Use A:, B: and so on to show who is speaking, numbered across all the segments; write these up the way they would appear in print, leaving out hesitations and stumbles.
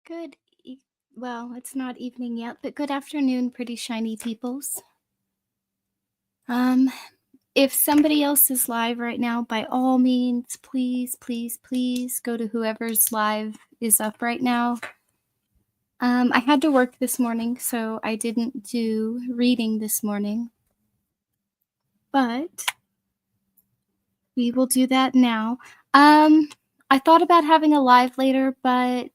A: Good. Well, it's not evening yet, but good afternoon, pretty shiny peoples. Um, if somebody else is live right now, by all means, please, please, please go to whoever's live is up right now. I had to work this morning, so I didn't do reading this morning, but we will do that now. I thought about having a live later, but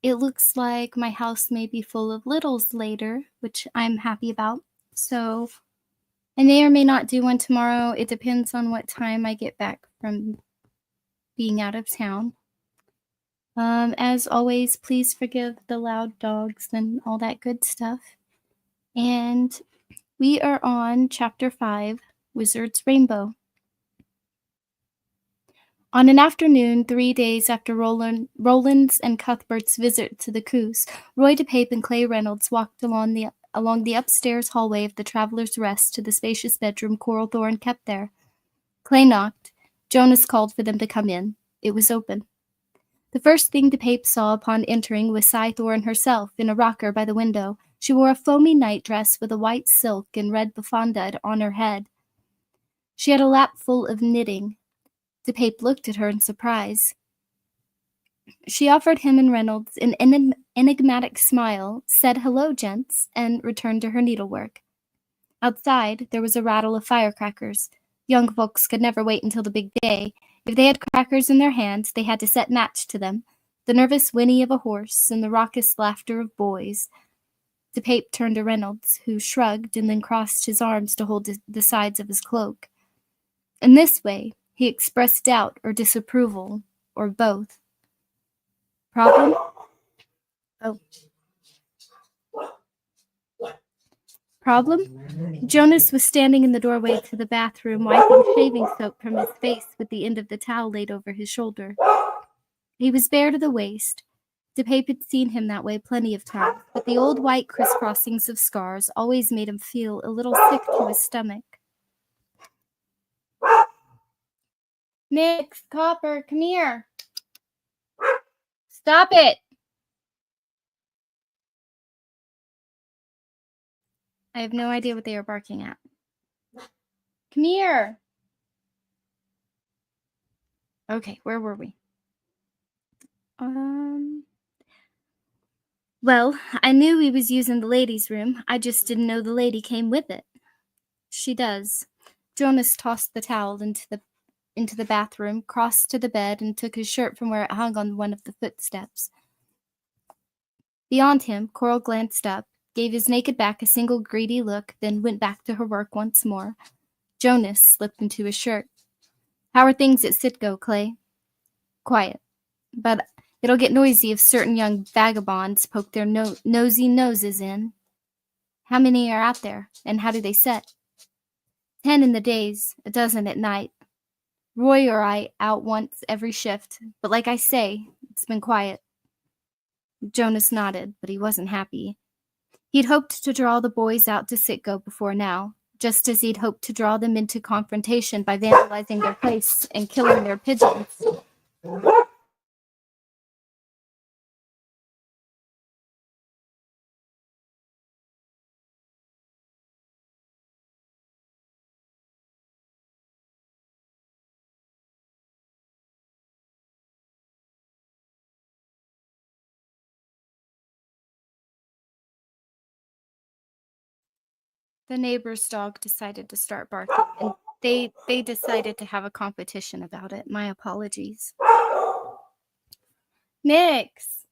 A: it looks like my house may be full of littles later, which I'm happy about. So I may or may not do one tomorrow. It depends on what time I get back from being out of town. As always, please forgive the loud dogs and all that good stuff. And we are on Chapter 5, Wizard's Rainbow. On an afternoon, 3 days after Roland's and Cuthbert's visit to the Coos, Roy DePape and Clay Reynolds walked along the upstairs hallway of the Traveler's Rest to the spacious bedroom Coral Thorn kept there. Clay knocked. Jonas called for them to come in. It was open. The first thing DePape saw upon entering was Cy Thorn herself, in a rocker by the window. She wore a foamy nightdress with a white silk and red buffonda on her head. She had a lap full of knitting. DePape looked at her in surprise. She offered him and Reynolds an enigmatic smile, said hello, gents, and returned to her needlework. Outside, there was a rattle of firecrackers. Young folks could never wait until the big day. If they had crackers in their hands, they had to set match to them. The nervous whinny of a horse and the raucous laughter of boys. DePape turned to Reynolds, who shrugged and then crossed his arms to hold the sides of his cloak. In this way, he expressed doubt or disapproval, or both. Problem? Oh. Problem? Jonas was standing in the doorway to the bathroom, wiping shaving soap from his face with the end of the towel laid over his shoulder. He was bare to the waist. DePape had seen him that way plenty of times, but the old white crisscrossings of scars always made him feel a little sick to his stomach. Nix, Copper, come here. Stop it! I have no idea what they are barking at. Come here. Okay, where were we? Well, I knew he was using the ladies' room. I just didn't know the lady came with it. She does. Jonas tossed the towel into the bathroom, crossed to the bed, and took his shirt from where it hung on one of the footsteps. Beyond him, Coral glanced up, gave his naked back a single greedy look, then went back to her work once more. Jonas slipped into his shirt. How are things at Citgo, Clay? Quiet. But it'll get noisy if certain young vagabonds poke their nosy noses in. How many are out there, and how do they set? 10 in the days, a dozen at night. Roy or I out once every shift, but like I say, it's been quiet. Jonas nodded, but he wasn't happy. He'd hoped to draw the boys out to Citgo before now, just as he'd hoped to draw them into confrontation by vandalizing their place and killing their pigeons. The neighbor's dog decided to start barking, and they decided to have a competition about it. My apologies. Nix!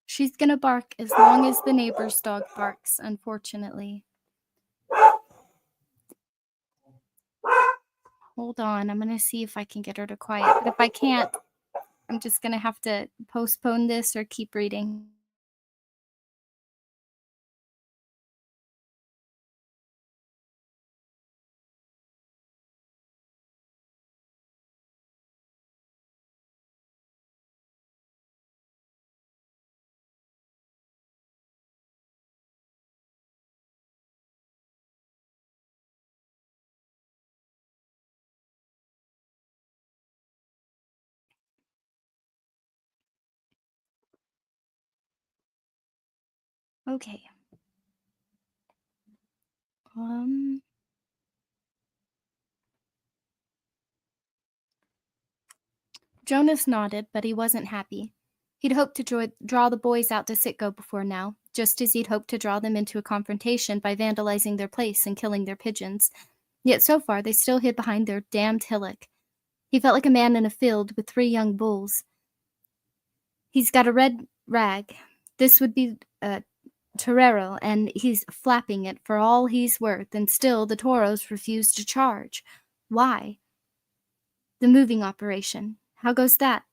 A: She's gonna bark as long as the neighbor's dog barks, unfortunately. Hold on, I'm gonna see if I can get her to quiet. But if I can't, I'm just gonna have to postpone this or keep reading. Okay. Jonas nodded, but he wasn't happy. He'd hoped to draw the boys out to Sitgo before now, just as he'd hoped to draw them into a confrontation by vandalizing their place and killing their pigeons. Yet so far they still hid behind their damned hillock. He felt like a man in a field with 3 young bulls. He's got a red rag. This would be a torero, and he's flapping it for all he's worth, and still the toros refuse to charge. Why? The moving operation. How goes that?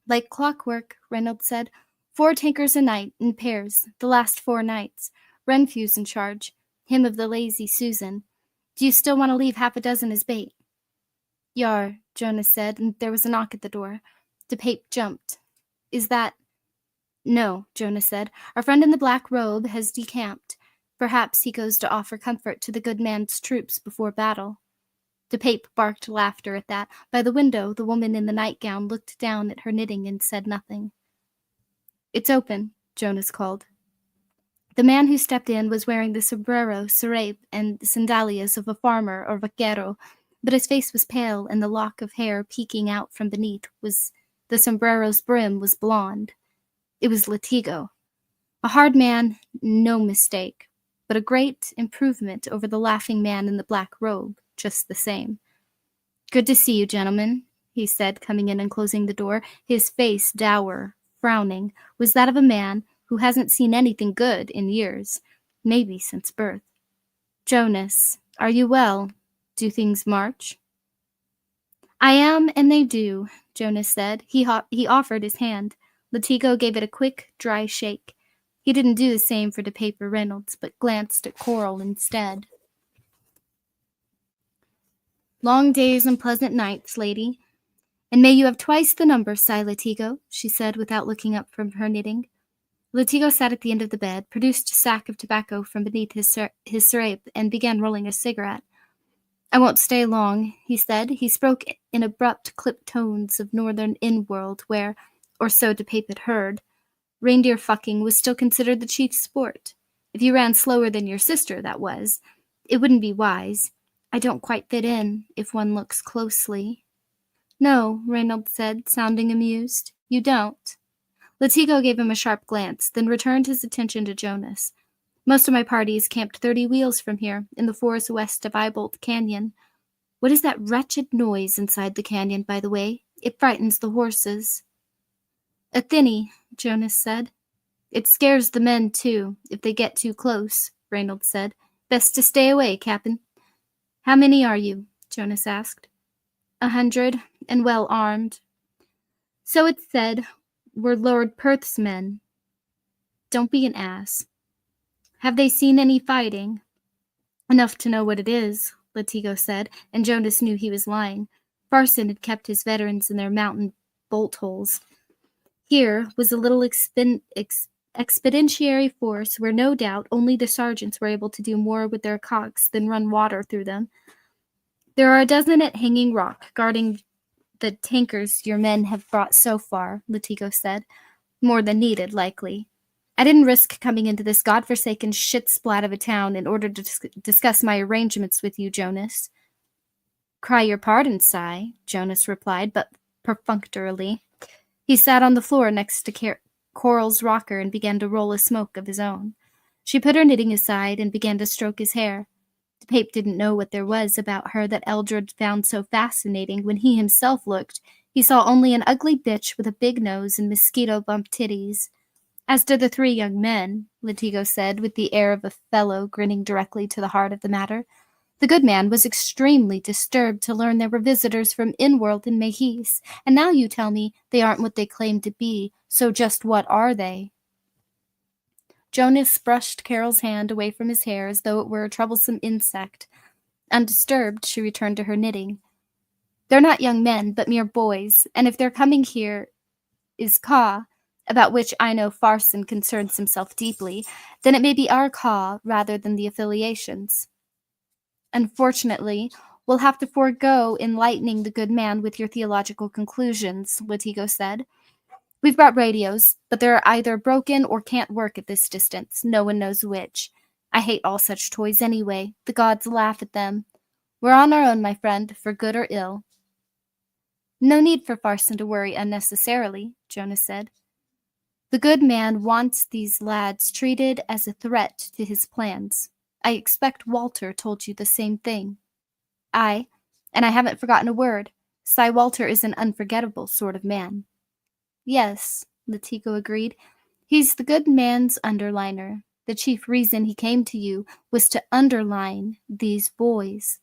A: Like clockwork, Reynolds said. 4 tankers a night, in pairs, the last 4 nights. Renfrew's in charge. Him of the Lazy Susan. Do you still want to leave half a dozen as bait? Yar, Jonas said, and there was a knock at the door. DePape jumped. Is that... No, Jonas said. Our friend in the black robe has decamped. Perhaps he goes to offer comfort to the good man's troops before battle. DePape barked laughter at that. By the window, the woman in the nightgown looked down at her knitting and said nothing. It's open, Jonas called. The man who stepped in was wearing the sombrero, serape, and sandalias of a farmer or vaquero, but his face was pale and the lock of hair peeking out from beneath the sombrero's brim was blonde. It was Latigo. A hard man, no mistake, but a great improvement over the laughing man in the black robe, just the same. Good to see you, gentlemen, he said, coming in and closing the door. His face, dour, frowning, was that of a man who hasn't seen anything good in years, maybe since birth. Jonas, are you well? Do things march? I am, and they do, Jonas said. He offered his hand. Latigo gave it a quick, dry shake. He didn't do the same for DePape or Reynolds, but glanced at Coral instead. Long days and pleasant nights, lady. And may you have twice the number, sigh Latigo, she said without looking up from her knitting. Latigo sat at the end of the bed, produced a sack of tobacco from beneath his serape, and began rolling a cigarette. I won't stay long, he said. He spoke in abrupt, clipped tones of northern in-world where, or so DePape had heard, reindeer fucking was still considered the chief sport. If you ran slower than your sister, that was. It wouldn't be wise. I don't quite fit in, if one looks closely. No, Reynolds said, sounding amused. You don't. Latigo gave him a sharp glance, then returned his attention to Jonas. Most of my party is camped 30 wheels from here, in the forest west of Eyebolt Canyon. What is that wretched noise inside the canyon, by the way? It frightens the horses. A thinny, Jonas said. It scares the men, too, if they get too close, Reynolds said. Best to stay away, Cap'n. How many are you? Jonas asked. 100, and well armed. So it's said, we're Lord Perth's men. Don't be an ass. Have they seen any fighting? Enough to know what it is, Latigo said, and Jonas knew he was lying. Farson had kept his veterans in their mountain bolt holes. Here was a little expeditionary force where no doubt only the sergeants were able to do more with their cocks than run water through them. There are a dozen at Hanging Rock, guarding the tankers your men have brought so far, Latigo said. More than needed, likely. I didn't risk coming into this godforsaken shit-splat of a town in order to discuss my arrangements with you, Jonas. Cry your pardon, Si, Jonas replied, but perfunctorily. He sat on the floor next to Coral's rocker and began to roll a smoke of his own. She put her knitting aside and began to stroke his hair. DePape didn't know what there was about her that Eldred found so fascinating. When he himself looked, he saw only an ugly bitch with a big nose and mosquito-bump titties. As did the 3 young men, Latigo said, with the air of a fellow grinning directly to the heart of the matter. The good man was extremely disturbed to learn there were visitors from in-world in Mejis, and now you tell me they aren't what they claim to be, so just what are they? Jonas brushed Carol's hand away from his hair as though it were a troublesome insect. Undisturbed, she returned to her knitting. They're not young men, but mere boys, and if their coming here is Ka, about which I know Farson concerns himself deeply, then it may be our Ka rather than the affiliations. Unfortunately, we'll have to forego enlightening the good man with your theological conclusions, Latigo said. We've brought radios, but they're either broken or can't work at this distance. No one knows which. I hate all such toys anyway. The gods laugh at them. We're on our own, my friend, for good or ill. No need for Farson to worry unnecessarily, Jonas said. The good man wants these lads treated as a threat to his plans. I expect Walter told you the same thing. Aye, and I haven't forgotten a word. Cy Walter is an unforgettable sort of man. Yes, Latigo agreed. He's the good man's underliner. The chief reason he came to you was to underline these boys.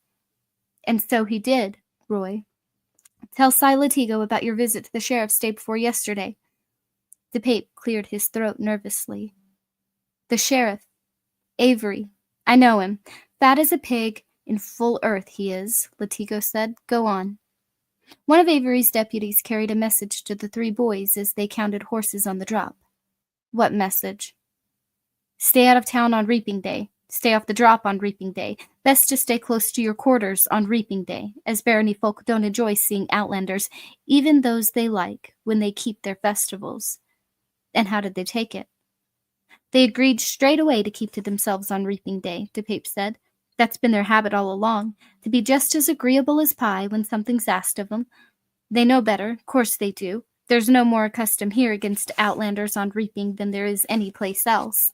A: And so he did, Roy. Tell Cy Latigo about your visit to the sheriff's day before yesterday. DePape cleared his throat nervously. The sheriff, Avery. I know him. Fat as a pig, in full earth he is, Latigo said. Go on. One of Avery's deputies carried a message to the three boys as they counted horses on the drop. What message? Stay out of town on reaping day. Stay off the drop on reaping day. Best to stay close to your quarters on reaping day, as barony folk don't enjoy seeing outlanders, even those they like, when they keep their festivals. And how did they take it? They agreed straight away to keep to themselves on reaping day, DePape said. That's been their habit all along, to be just as agreeable as pie when something's asked of them. They know better, course they do. There's no more custom here against outlanders on reaping than there is any place else.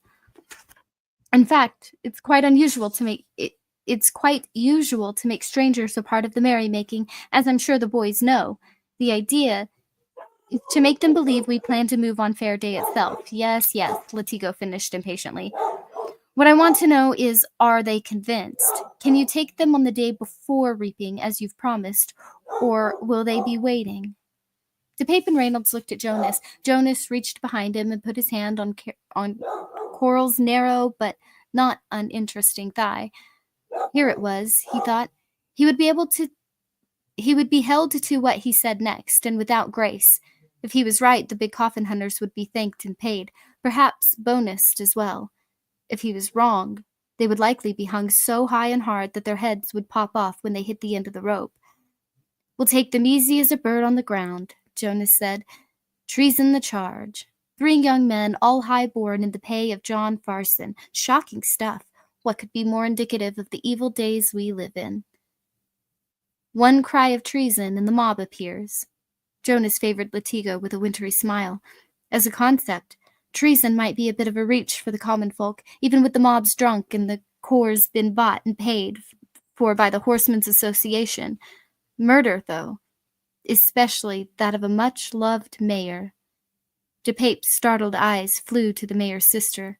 A: In fact, it's quite usual to make strangers a part of the merrymaking, as I'm sure the boys know. The idea is to make them believe we plan to move on fair day itself. Yes, Latigo finished impatiently. What I want to know is, are they convinced? Can you take them on the day before reaping, as you've promised, or will they be waiting? DePape and Reynolds looked at Jonas. Jonas reached behind him and put his hand on Coral's narrow but not uninteresting thigh. Here it was, he thought. He would be held to what he said next, and without grace. If he was right, the big coffin hunters would be thanked and paid, perhaps bonused as well. If he was wrong, they would likely be hung so high and hard that their heads would pop off when they hit the end of the rope. We'll take them easy as a bird on the ground, Jonas said. Treason the charge. 3 young men, all high-born in the pay of John Farson. Shocking stuff. What could be more indicative of the evil days we live in? One cry of treason and the mob appears. Jonas favored Latigo with a wintry smile. As a concept, treason might be a bit of a reach for the common folk, even with the mobs drunk and the corps been bought and paid for by the Horsemen's Association. Murder, though, especially that of a much-loved mayor. DePape's startled eyes flew to the mayor's sister.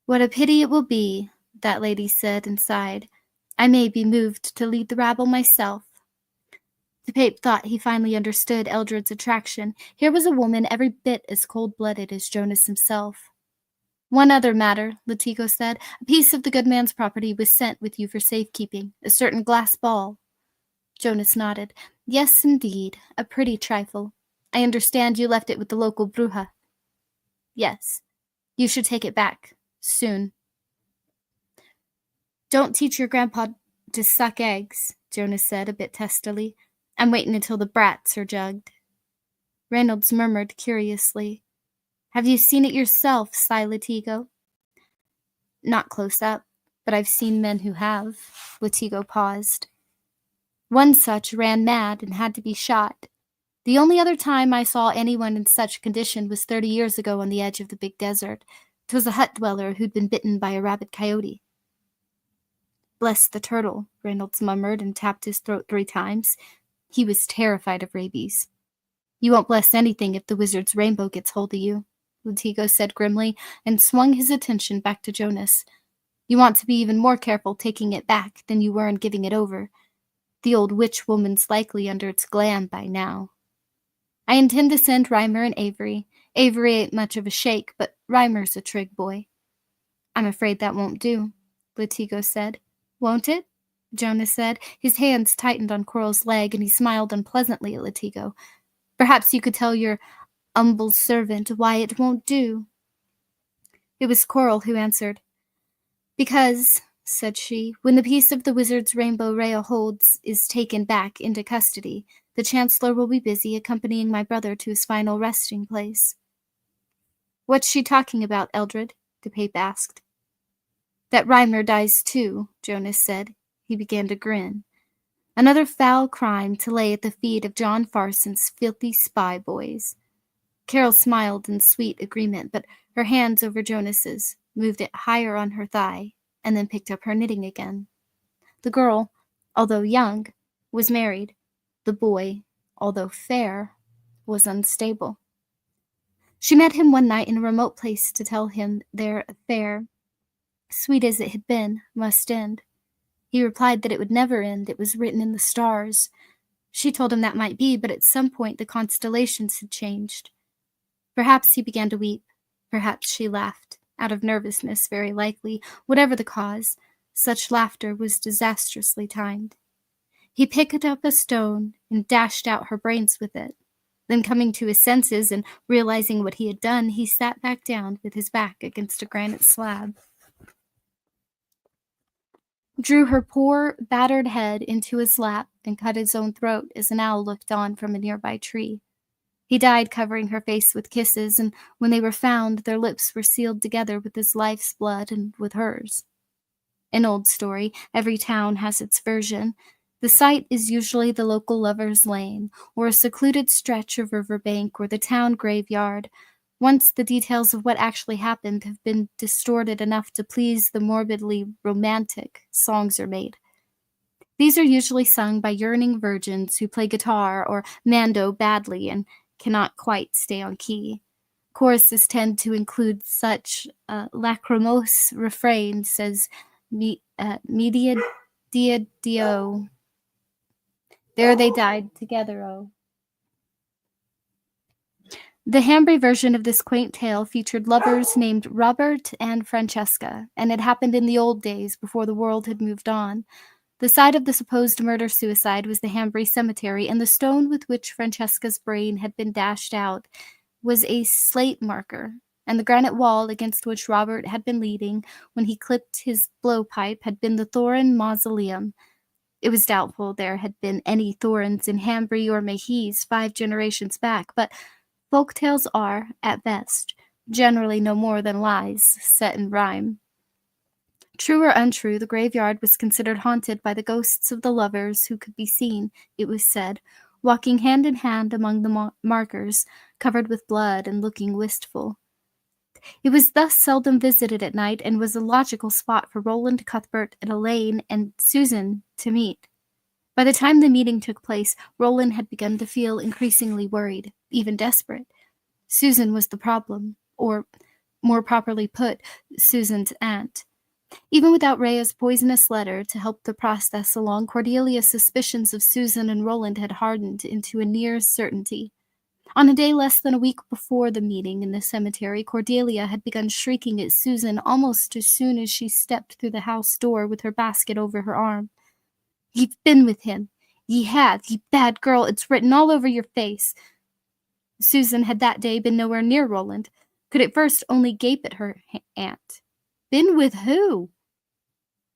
A: What a pity it will be, that lady said and sighed. I may be moved to lead the rabble myself. DePape thought he finally understood Eldred's attraction. Here was a woman every bit as cold-blooded as Jonas himself. One other matter, Latigo said. A piece of the good man's property was sent with you for safekeeping, a certain glass ball. Jonas nodded. Yes, indeed, a pretty trifle. I understand you left it with the local bruja. Yes. You should take it back. Soon. Don't teach your grandpa to suck eggs, Jonas said a bit testily. I'm waiting until the brats are jugged. Reynolds murmured curiously. Have you seen it yourself, Cy Latigo? Not close up, but I've seen men who have. Latigo paused. One such ran mad and had to be shot. The only other time I saw anyone in such condition was 30 years ago on the edge of the big desert. 'Twas a hut dweller who'd been bitten by a rabid coyote. Bless the turtle, Reynolds murmured and tapped his throat 3 times. He was terrified of rabies. You won't bless anything if the wizard's rainbow gets hold of you, Latigo said grimly, and swung his attention back to Jonas. You want to be even more careful taking it back than you were in giving it over. The old witch woman's likely under its glam by now. I intend to send Reimer and Avery. Avery ain't much of a shake, but Reimer's a trig boy. I'm afraid that won't do, Latigo said. Won't it? Jonas said. His hands tightened on Coral's leg, and he smiled unpleasantly at Latigo. Perhaps you could tell your humble servant why it won't do. It was Coral who answered. Because, said she, when the piece of the wizard's rainbow Rhea holds is taken back into custody, The Chancellor will be busy accompanying my brother to his final resting place." "What's she talking about, Eldred?" DePape asked. "That Reimer dies too," Jonas said. He began to grin. Another foul crime to lay at the feet of John Farson's filthy spy boys. Carol smiled in sweet agreement, but her hands over Jonas's, moved it higher on her thigh, and then picked up her knitting again. The girl, although young, was married. The boy, although fair, was unstable. She met him one night in a remote place to tell him their affair, sweet as it had been, must end. He replied that it would never end. It was written in the stars. She told him that might be, but at some point the constellations had changed. Perhaps he began to weep. Perhaps she laughed, out of nervousness, very likely. Whatever the cause, such laughter was disastrously timed. He picked up a stone and dashed out her brains with it. Then, coming to his senses and realizing what he had done, he sat back down with his back against a granite slab, drew her poor, battered head into his lap, and cut his own throat as an owl looked on from a nearby tree. He died covering her face with kisses, and when they were found, their lips were sealed together with his life's blood and with hers. An old story, every town has its version. The site is usually the local lover's lane, or a secluded stretch of riverbank, or the town graveyard. Once the details of what actually happened have been distorted enough to please the morbidly romantic, songs are made. These are usually sung by yearning virgins who play guitar or mando badly and cannot quite stay on key. Choruses tend to include such lachrymose refrains as "Media dia dio," "There they died together, oh." The Hambry version of this quaint tale featured lovers named Robert and Francesca, and it happened in the old days before the world had moved on. The site of the supposed murder-suicide was the Hambry Cemetery, and the stone with which Francesca's brain had been dashed out was a slate marker, and the granite wall against which Robert had been leaning when he clipped his blowpipe had been the Thorin Mausoleum. It was doubtful there had been any Thorins in Hambry or Mahys 5 generations back, but folk tales are, at best, generally no more than lies set in rhyme. True or untrue, the graveyard was considered haunted by the ghosts of the lovers who could be seen, it was said, walking hand in hand among the markers, covered with blood and looking wistful. It was thus seldom visited at night and was a logical spot for Roland, Cuthbert, and Elaine and Susan to meet. By the time the meeting took place, Roland had begun to feel increasingly worried, even desperate. Susan was the problem, or, more properly put, Susan's aunt. Even without Rhea's poisonous letter to help the process along, Cordelia's suspicions of Susan and Roland had hardened into a near certainty. On a day less than a week before the meeting in the cemetery, Cordelia had begun shrieking at Susan almost as soon as she stepped through the house door with her basket over her arm. "Ye've been with him. Ye have, ye bad girl. It's written all over your face." Susan had that day been nowhere near Roland, could at first only gape at her aunt. "Been with who?"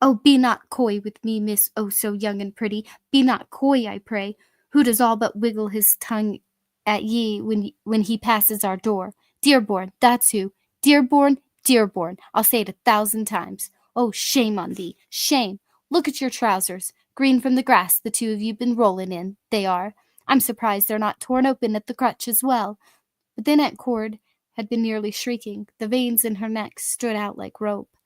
A: "Oh, be not coy with me, Miss Oh so young and pretty. Be not coy, I pray. Who does all but wiggle his tongue at ye when he passes our door? Dearborn, that's who. Dearborn, Dearborn. I'll say it 1,000 times. Oh, shame on thee, shame. Look at your trousers. Green from the grass the two of you been rolling in, they are. I'm surprised they're not torn open at the crutch as well." But then Aunt Cord had been nearly shrieking. The veins in her neck stood out like rope.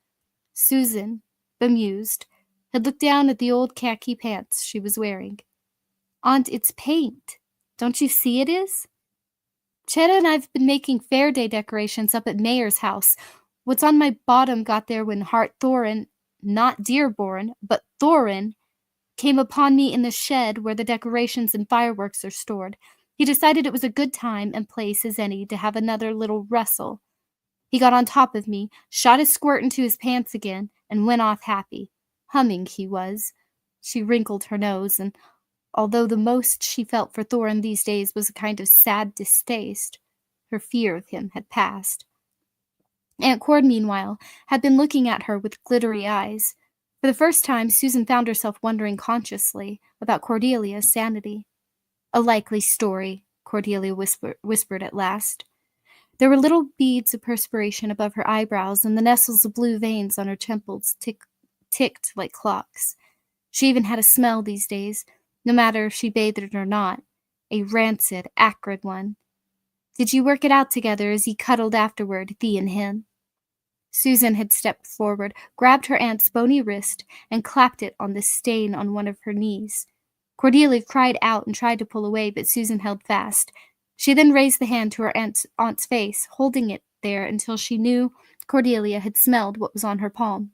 A: Susan, bemused, had looked down at the old khaki pants she was wearing. "Aunt, it's paint. Don't you see it is? Chetta and I've been making Fair Day decorations up at Mayor's house. What's on my bottom got there when Hart Thorin, not Dearborn, but Thorin, came upon me in the shed where the decorations and fireworks are stored. He decided it was a good time and place as any to have another little wrestle. He got on top of me, shot his squirt into his pants again, and went off happy. Humming he was." She wrinkled her nose, and although the most she felt for Thorin these days was a kind of sad distaste, her fear of him had passed. Aunt Cord, meanwhile, had been looking at her with glittery eyes. For the first time, Susan found herself wondering consciously about Cordelia's sanity. A likely story, Cordelia whispered at last. There were little beads of perspiration above her eyebrows, and the nestles of blue veins on her temples ticked like clocks. She even had a smell these days, no matter if she bathed it or not, a rancid, acrid one. Did you work it out together as he cuddled afterward, thee and him? Susan had stepped forward, grabbed her aunt's bony wrist, and clapped it on the stain on one of her knees. Cordelia cried out and tried to pull away, but Susan held fast. She then raised the hand to her aunt's face, holding it there until she knew Cordelia had smelled what was on her palm.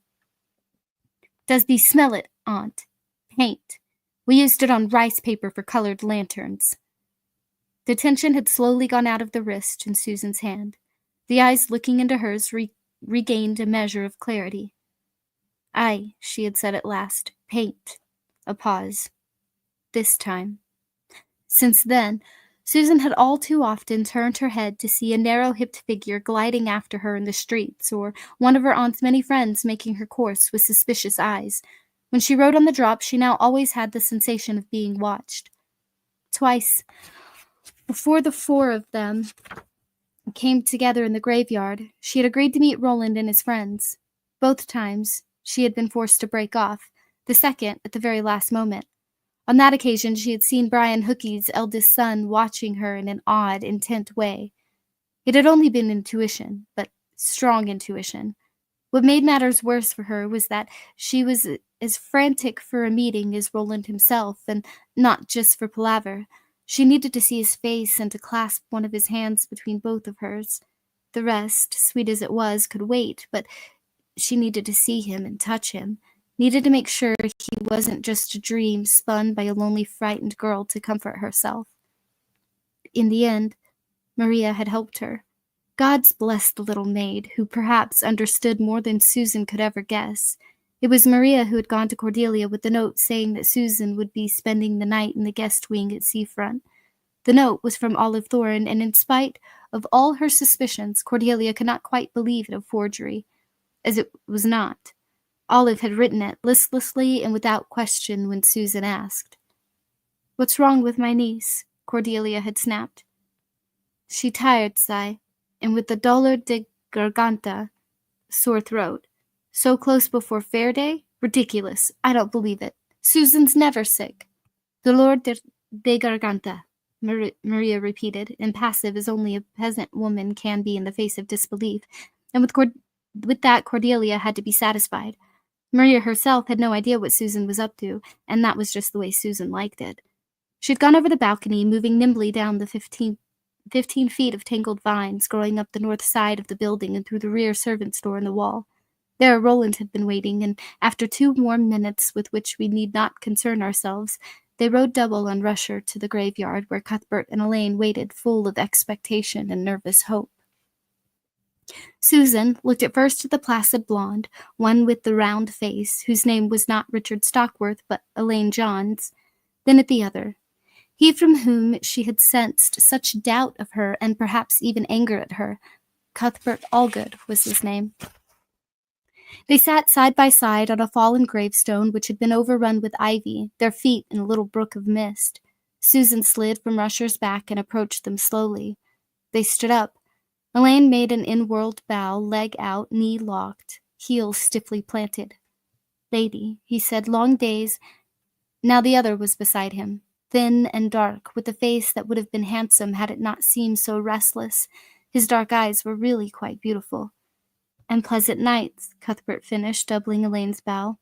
A: Does thee smell it, Aunt? Paint. We used it on rice paper for colored lanterns. The tension had slowly gone out of the wrist in Susan's hand. The eyes looking into hers regained a measure of clarity. Aye, she had said at last. Paint. A pause. This time. Since then, Susan had all too often turned her head to see a narrow-hipped figure gliding after her in the streets, or one of her aunt's many friends making her course with suspicious eyes. When she rode on the drop, she now always had the sensation of being watched. Twice, before the four of them came together in the graveyard, she had agreed to meet Roland and his friends. Both times, she had been forced to break off, the second at the very last moment. On that occasion, she had seen Brian Hookie's eldest son watching her in an odd, intent way. It had only been intuition, but strong intuition. What made matters worse for her was that she was as frantic for a meeting as Roland himself, and not just for palaver. She needed to see his face and to clasp one of his hands between both of hers. The rest, sweet as it was, could wait, but she needed to see him and touch him, needed to make sure he wasn't just a dream spun by a lonely, frightened girl to comfort herself. In the end, Maria had helped her. God's blessed the little maid, who perhaps understood more than Susan could ever guess. It was Maria who had gone to Cordelia with the note saying that Susan would be spending the night in the guest wing at Seafront. The note was from Olive Thorne, and in spite of all her suspicions, Cordelia could not quite believe it a forgery, as it was not. Olive had written it, listlessly and without question, when Susan asked. "What's wrong with my niece?" Cordelia had snapped. "She tired, Cy, and with the dolor de garganta, sore throat. So close before fair day? Ridiculous. I don't believe it. Susan's never sick." "Dolor de garganta," Maria repeated, impassive as only a peasant woman can be in the face of disbelief, and with that Cordelia had to be satisfied. Maria herself had no idea what Susan was up to, and that was just the way Susan liked it. She had gone over the balcony, moving nimbly down the 15 feet of tangled vines growing up the north side of the building and through the rear servants' door in the wall. There Roland had been waiting, and after 2 warm minutes with which we need not concern ourselves, they rode double on Rusher to the graveyard where Cuthbert and Elaine waited, full of expectation and nervous hope. Susan looked at first at the placid blonde, one with the round face, whose name was not Richard Stockworth but Elaine Johns, then at the other, he from whom she had sensed such doubt of her and perhaps even anger at her. Cuthbert Allgood was his name. They sat side by side on a fallen gravestone which had been overrun with ivy, their feet in a little brook of mist. Susan slid from Rusher's back and approached them slowly. They stood up. Elaine made an in-world bow, leg out, knee locked, heels stiffly planted. "Lady," he said, "long days." Now the other was beside him, thin and dark, with a face that would have been handsome had it not seemed so restless. His dark eyes were really quite beautiful. "And pleasant nights," Cuthbert finished, doubling Elaine's bow.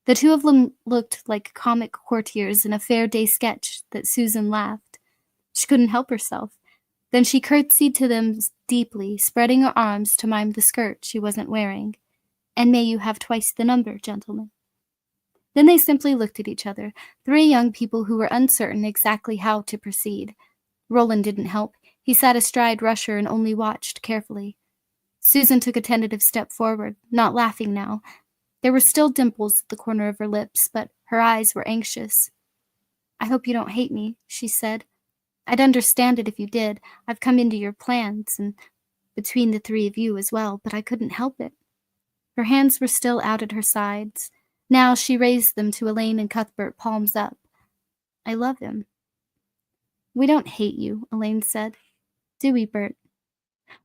A: The two of them looked like comic courtiers in a fair day sketch that Susan laughed. She couldn't help herself. Then she curtsied to them deeply, spreading her arms to mime the skirt she wasn't wearing. "And may you have twice the number, gentlemen." Then they simply looked at each other, 3 young people who were uncertain exactly how to proceed. Roland didn't help. He sat astride Rusher and only watched carefully. Susan took a tentative step forward, not laughing now. There were still dimples at the corner of her lips, but her eyes were anxious. "I hope you don't hate me," she said. "I'd understand it if you did. I've come into your plans, and between the 3 of you as well, but I couldn't help it." Her hands were still out at her sides. Now she raised them to Elaine and Cuthbert, palms up. "I love him." We don't hate you, Elaine said. Do we, Bert?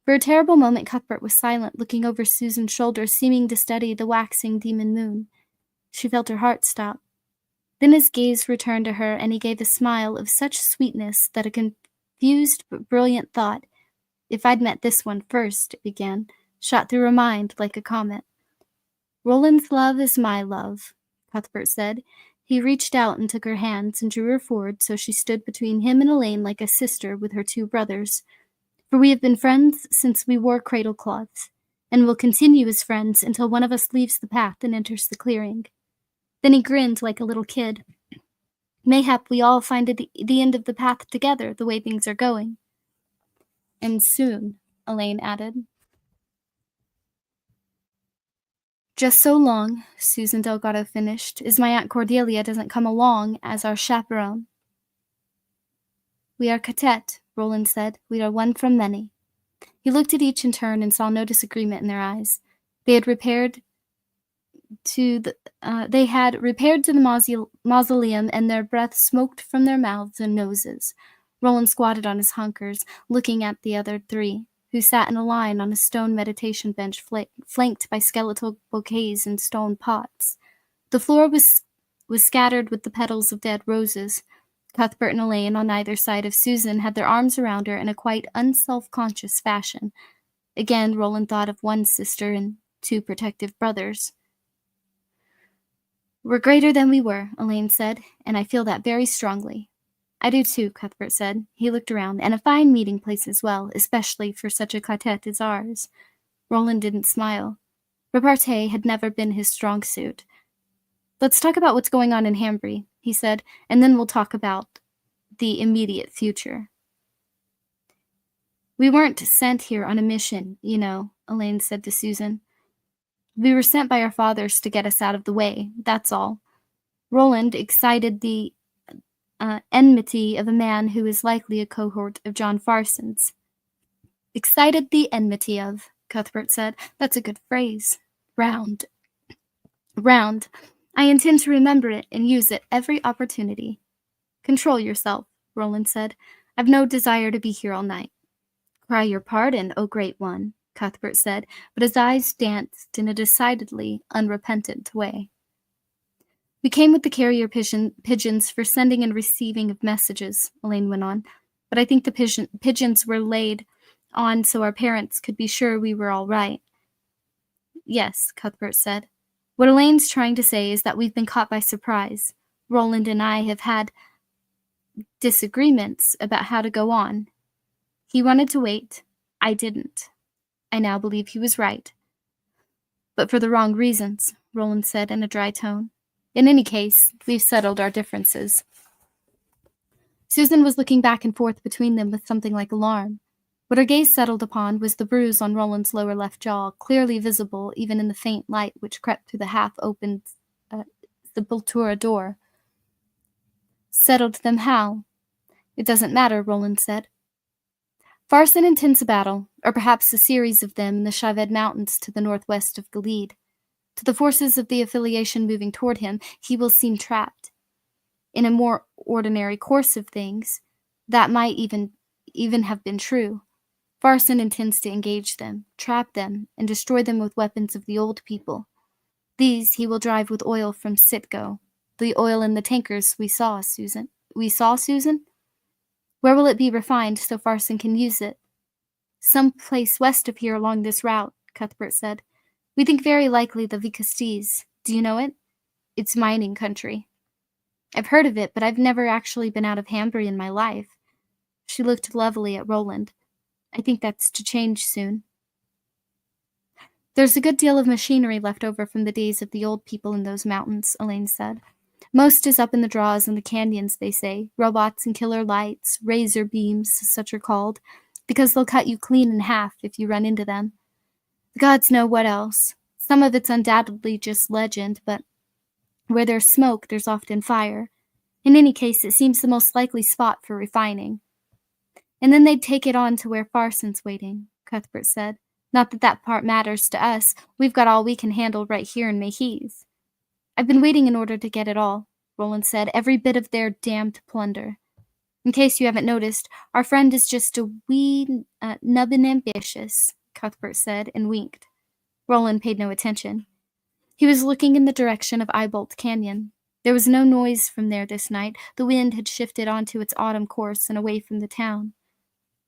A: For a terrible moment, Cuthbert was silent, looking over Susan's shoulder, seeming to study the waxing demon moon. She felt her heart stop. Then his gaze returned to her, and he gave a smile of such sweetness that a confused but brilliant thought, "If I'd met this one first," it began, shot through her mind like a comet. "Roland's love is my love," Cuthbert said. He reached out and took her hands and drew her forward so she stood between him and Elaine like a sister with her two brothers. "For we have been friends since we wore cradle cloths, and will continue as friends until one of us leaves the path and enters the clearing." Then he grinned like a little kid. "Mayhap we all find the end of the path together, the way things are going." "And soon," Elaine added. "Just so long," Susan Delgado finished, "as my Aunt Cordelia doesn't come along as our chaperone." "We are Catet," Roland said. "We are one from many." He looked at each in turn and saw no disagreement in their eyes. They had repaired to the mausoleum, and their breath smoked from their mouths and noses. Roland squatted on his hunkers, looking at the other three, who sat in a line on a stone meditation bench flanked by skeletal bouquets and stone pots. The floor was scattered with the petals of dead roses. Cuthbert and Elaine, on either side of Susan, had their arms around her in a quite unself-conscious fashion. Again, Roland thought of one sister and two protective brothers. "We're greater than we were," Elaine said, "and I feel that very strongly." "I do too," Cuthbert said. He looked around, "and a fine meeting place as well, especially for such a quartet as ours." Roland didn't smile. Repartee had never been his strong suit. "Let's talk about what's going on in Hambry," he said, "and then we'll talk about the immediate future." "We weren't sent here on a mission, you know," Elaine said to Susan. "We were sent by our fathers to get us out of the way, that's all." Roland excited the enmity of a man who is likely a cohort of John Farson's. "Excited the enmity of," Cuthbert said. "That's a good phrase. Round. Round. I intend to remember it and use it every opportunity." "Control yourself," Roland said. "I've no desire to be here all night." "Cry your pardon, O great one," Cuthbert said, but his eyes danced in a decidedly unrepentant way. "We came with the carrier pigeons for sending and receiving of messages," Elaine went on, "but I think the pigeons were laid on so our parents could be sure we were all right." "Yes," Cuthbert said. "What Elaine's trying to say is that we've been caught by surprise. Roland and I have had disagreements about how to go on. He wanted to wait. I didn't. I now believe he was right." "But for the wrong reasons," Roland said in a dry tone. "In any case, we've settled our differences." Susan was looking back and forth between them with something like alarm. What her gaze settled upon was the bruise on Roland's lower left jaw, clearly visible even in the faint light which crept through the half-opened sepultura door. "Settled them how?" "It doesn't matter," Roland said. "Farson intends a battle, or perhaps a series of them in the Shaved Mountains to the northwest of Gilead. To the forces of the affiliation moving toward him, he will seem trapped. In a more ordinary course of things, that might even have been true. Farson intends to engage them, trap them, and destroy them with weapons of the old people. These he will drive with oil from Sitgo, the oil in the tankers we saw, Susan? Where will it be refined so Farson can use it?" "Some place west of here along this route," Cuthbert said. "We think very likely the Vicastes. Do you know it? It's mining country." "I've heard of it, but I've never actually been out of Hambry in my life." She looked levelly at Roland. "I think that's to change soon." "There's a good deal of machinery left over from the days of the old people in those mountains," Elaine said. "Most is up in the draws and the canyons, they say. Robots and killer lights, razor beams, such are called, because they'll cut you clean in half if you run into them. The gods know what else. Some of it's undoubtedly just legend, but where there's smoke, there's often fire. In any case, it seems the most likely spot for refining." "And then they'd take it on to where Farson's waiting," Cuthbert said. "Not that that part matters to us. We've got all we can handle right here in Mayhees." "I've been waiting in order to get it all," Roland said. "Every bit of their damned plunder." In case you haven't noticed, our friend is just a wee nubbin ambitious, Cuthbert said, and winked. Roland paid no attention. He was looking in the direction of Eyebolt Canyon. There was no noise from there this night. The wind had shifted onto its autumn course and away from the town.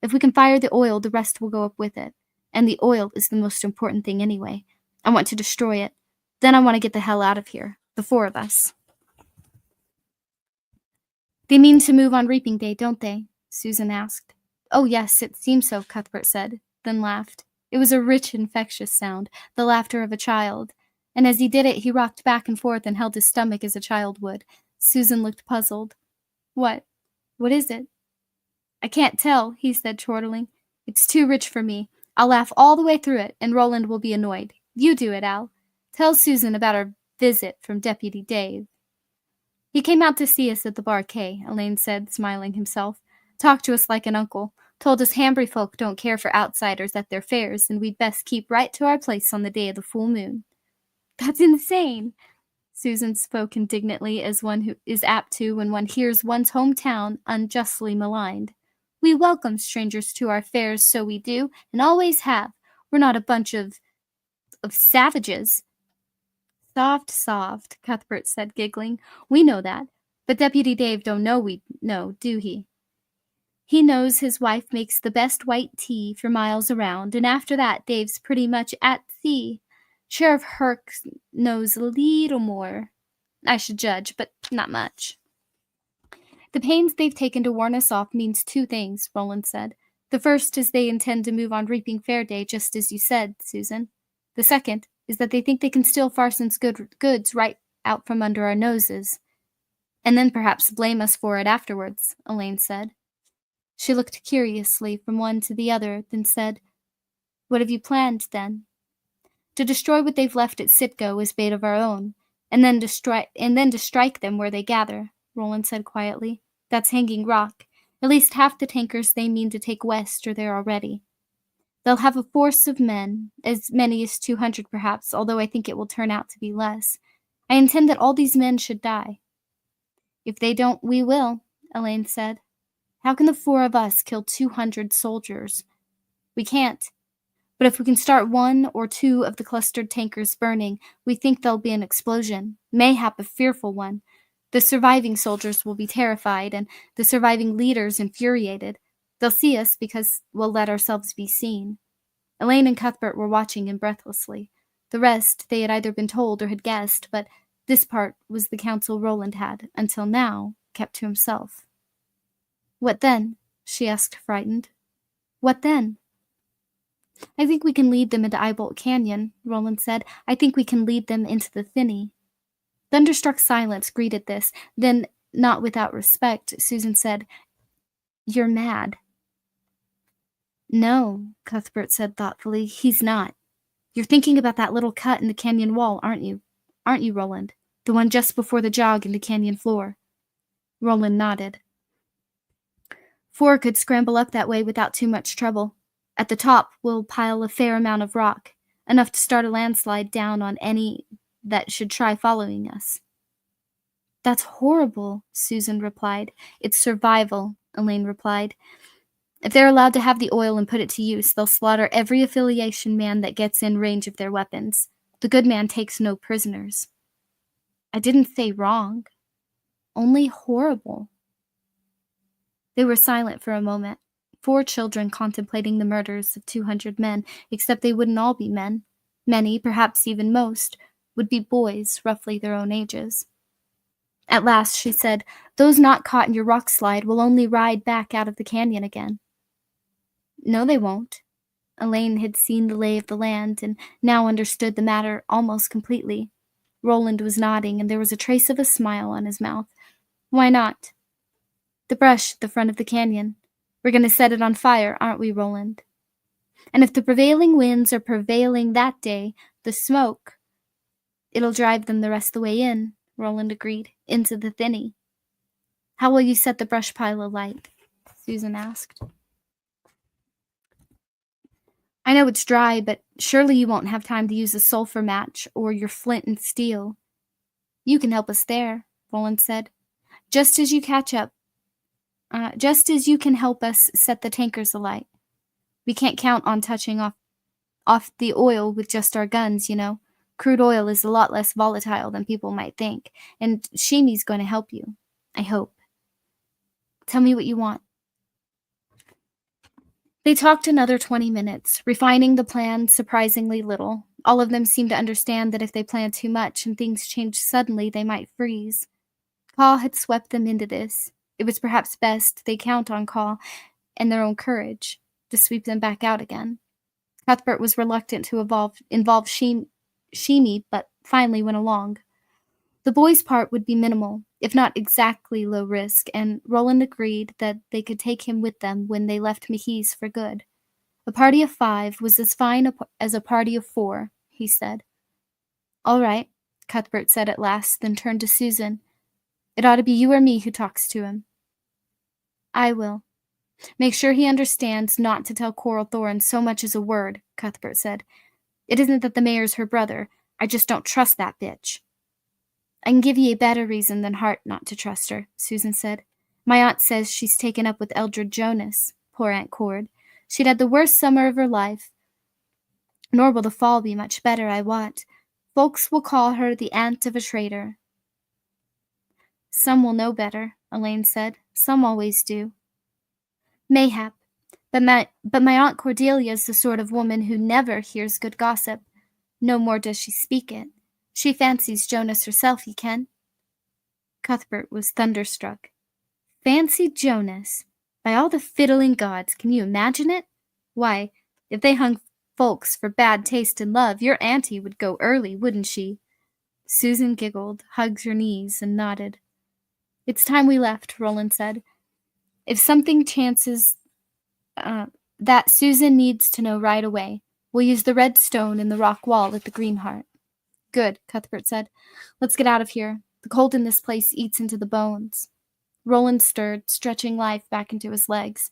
A: If we can fire the oil, the rest will go up with it. And the oil is the most important thing anyway. I want to destroy it. Then I want to get the hell out of here. The four of us. They mean to move on reaping day, don't they? Susan asked. Oh, yes, it seems so, Cuthbert said, then laughed. It was a rich, infectious sound, the laughter of a child. And as he did it, he rocked back and forth and held his stomach as a child would. Susan looked puzzled. What? What is it? I can't tell, he said, chortling. It's too rich for me. I'll laugh all the way through it, and Roland will be annoyed. You do it, Al. Tell Susan about our visit from Deputy Dave. He came out to see us at the Barquet, Elaine said, smiling himself. Talked to us like an uncle. Told us Hambry folk don't care for outsiders at their fairs, and we'd best keep right to our place on the day of the full moon. That's insane! Susan spoke indignantly, as one who is apt to when one hears one's hometown unjustly maligned. We welcome strangers to our fairs, so we do, and always have. We're not a bunch of savages. Soft, Cuthbert said, giggling. We know that, but Deputy Dave don't know we know, do he? He knows his wife makes the best white tea for miles around, and after that Dave's pretty much at sea. Sheriff Herc knows a little more, I should judge, but not much. The pains they've taken to warn us off means two things, Roland said. The first is they intend to move on Reaping Fair Day, just as you said, Susan. The second is that they think they can steal Farson's goods right out from under our noses. And then perhaps blame us for it afterwards, Elaine said. She looked curiously from one to the other, then said, What have you planned, then? To destroy what they've left at Sitgo as bait of our own, and then to strike them where they gather, Roland said quietly. That's Hanging Rock. At least half the tankers they mean to take west are there already. They'll have a force of men, as many as 200 perhaps, although I think it will turn out to be less. I intend that all these men should die. If they don't, we will, Elaine said. How can the four of us kill 200 soldiers? We can't. But if we can start one or two of the clustered tankers burning, we think there'll be an explosion, mayhap a fearful one. The surviving soldiers will be terrified, and the surviving leaders infuriated. They'll see us because we'll let ourselves be seen. Elaine and Cuthbert were watching him breathlessly. The rest they had either been told or had guessed, but this part was the counsel Roland had, until now, kept to himself. What then? She asked, frightened. What then? I think we can lead them into Eyebolt Canyon, Roland said. I think we can lead them into the Thinny. Thunderstruck silence greeted this. Then, not without respect, Susan said, You're mad. No, Cuthbert said thoughtfully, he's not. You're thinking about that little cut in the canyon wall, aren't you? Aren't you, Roland? The one just before the jog into canyon floor. Roland nodded. Four could scramble up that way without too much trouble. At the top, we'll pile a fair amount of rock, enough to start a landslide down on any that should try following us. That's horrible, Susan replied. It's survival, Elaine replied. If they're allowed to have the oil and put it to use, they'll slaughter every affiliation man that gets in range of their weapons. The good man takes no prisoners. I didn't say wrong. Only horrible. They were silent for a moment. 4 children contemplating the murders of 200 men, except they wouldn't all be men. Many, perhaps even most, would be boys, roughly their own ages. At last she said, Those not caught in your rock slide will only ride back out of the canyon again. No, they won't. Elaine had seen the lay of the land and now understood the matter almost completely. Roland was nodding, and there was a trace of a smile on his mouth. Why not? The brush at the front of the canyon. We're going to set it on fire, aren't we, Roland? And if the prevailing winds are prevailing that day, the smoke, it'll drive them the rest of the way in, Roland agreed, into the Thinny. How will you set the brush pile alight? Susan asked. I know it's dry, but surely you won't have time to use a sulfur match or your flint and steel. You can help us there, Roland said. Just as you catch up. Just as you can help us set the tankers alight. We can't count on touching off the oil with just our guns, you know. Crude oil is a lot less volatile than people might think, and Shimi's going to help you. I hope. Tell me what you want. They talked another 20 minutes, refining the plan surprisingly little. All of them seemed to understand that if they planned too much and things changed suddenly, they might freeze. Kaw had swept them into this. It was perhaps best they count on Kaw and their own courage to sweep them back out again. Cuthbert was reluctant to involve Shimi, but finally went along. The boys' part would be minimal, if not exactly low risk, and Roland agreed that they could take him with them when they left Mahi's for good. A party of 5 was as fine as a party of 4, he said. All right, Cuthbert said at last, then turned to Susan. It ought to be you or me who talks to him. I will. Make sure he understands not to tell Coral Thorne so much as a word, Cuthbert said. It isn't that the mayor's her brother. I just don't trust that bitch. I can give ye a better reason than heart not to trust her, Susan said. My aunt says she's taken up with Eldred Jonas, poor Aunt Cord. She'd had the worst summer of her life. Nor will the fall be much better, I wot. Folks will call her the aunt of a traitor. Some will know better, Elaine said. Some always do. Mayhap. But my Aunt Cordelia's the sort of woman who never hears good gossip. No more does she speak it. She fancies Jonas herself, ye ken. Cuthbert was thunderstruck. Fancy Jonas? By all the fiddling gods, can you imagine it? Why, if they hung folks for bad taste in love, your auntie would go early, wouldn't she? Susan giggled, hugged her knees, and nodded. It's time we left, Roland said. If something chances that Susan needs to know right away, we'll use the red stone in the rock wall at the Greenheart. Good, Cuthbert said. Let's get out of here. The cold in this place eats into the bones. Roland stirred, stretching life back into his legs.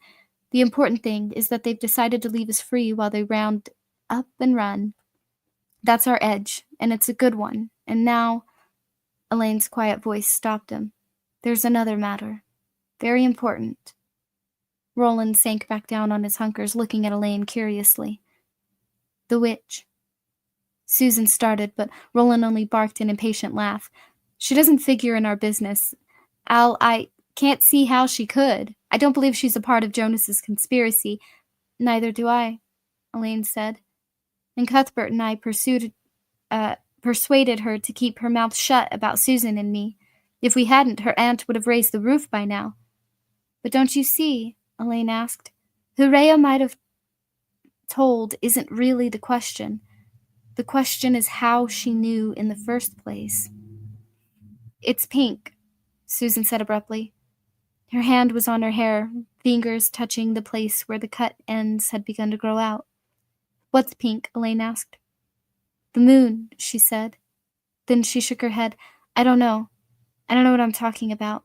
A: The important thing is that they've decided to leave us free while they round up and run. That's our edge, and it's a good one. And now, Elaine's quiet voice stopped him. There's another matter. Very important. Roland sank back down on his hunkers, looking at Elaine curiously. The witch. Susan started, but Roland only barked an impatient laugh. She doesn't figure in our business. I can't see how she could. I don't believe she's a part of Jonas's conspiracy. Neither do I, Elaine said. And Cuthbert and I persuaded her to keep her mouth shut about Susan and me. If we hadn't, her aunt would have raised the roof by now. But don't you see, Elaine asked, who Rhea might have told isn't really the question. The question is how she knew in the first place. It's pink, Susan said abruptly. Her hand was on her hair, fingers touching the place where the cut ends had begun to grow out. What's pink? Elaine asked. The moon, she said. Then she shook her head. I don't know. I don't know what I'm talking about.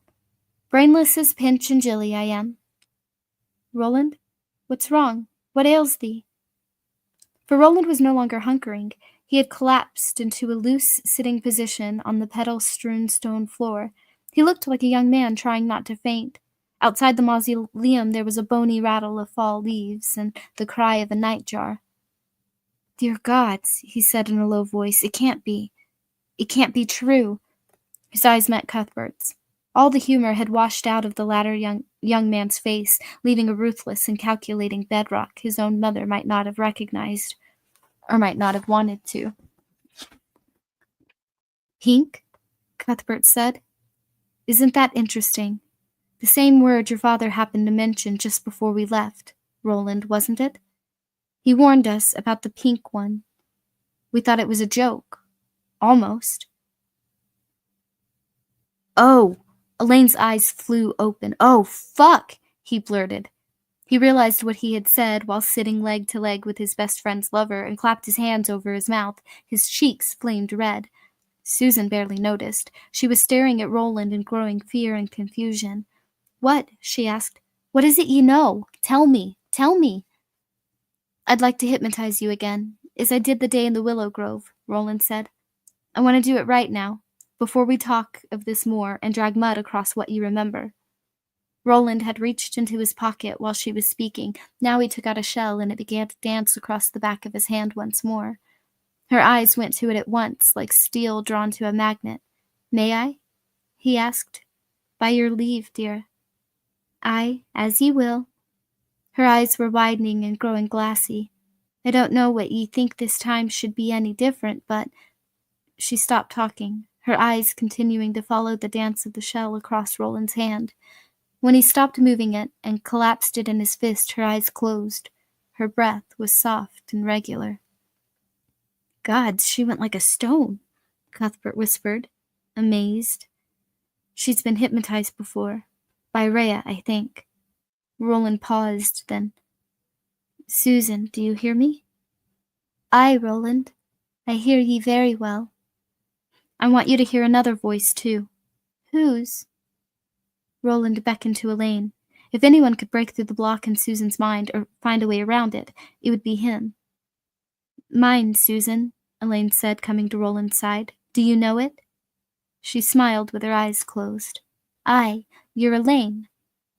A: Brainless as Pinch and Jilly, I am. Roland? What's wrong? What ails thee? For Roland was no longer hunkering. He had collapsed into a loose sitting position on the petal-strewn stone floor. He looked like a young man trying not to faint. Outside the mausoleum there was a bony rattle of fall leaves and the cry of a nightjar. Dear gods, he said in a low voice, it can't be. It can't be true. His eyes met Cuthbert's. All the humor had washed out of the latter young man's face, leaving a ruthless and calculating bedrock his own mother might not have recognized, or might not have wanted to. Pink? Cuthbert said. Isn't that interesting? The same word your father happened to mention just before we left, Roland, wasn't it? He warned us about the pink one. We thought it was a joke. Almost. Oh! Elaine's eyes flew open. Oh, fuck! He blurted. He realized what he had said while sitting leg to leg with his best friend's lover and clapped his hands over his mouth. His cheeks flamed red. Susan barely noticed. She was staring at Roland in growing fear and confusion. What? She asked. What is it you know? Tell me. Tell me. I'd like to hypnotize you again, as I did the day in the Willow Grove, Roland said. I want to do it right now, before we talk of this more and drag mud across what you remember. Roland had reached into his pocket while she was speaking. Now he took out a shell, and it began to dance across the back of his hand once more. Her eyes went to it at once, like steel drawn to a magnet. "May I?" he asked. "By your leave, dear." "Aye, as ye will." Her eyes were widening and growing glassy. "I don't know what ye think this time should be any different, but—" She stopped talking, her eyes continuing to follow the dance of the shell across Roland's hand. When he stopped moving it and collapsed it in his fist, her eyes closed. Her breath was soft and regular. "Gods, she went like a stone," Cuthbert whispered, amazed. "She's been hypnotized before. By Rhea, I think." Roland paused, then, "Susan, do you hear me?" "Aye, Roland. I hear ye very well." "I want you to hear another voice, too." "Whose?" Roland beckoned to Elaine. If anyone could break through the block in Susan's mind, or find a way around it, it would be him. "Mine, Susan," Elaine said, coming to Roland's side. "Do you know it?" She smiled with her eyes closed. "Aye, you're Elaine.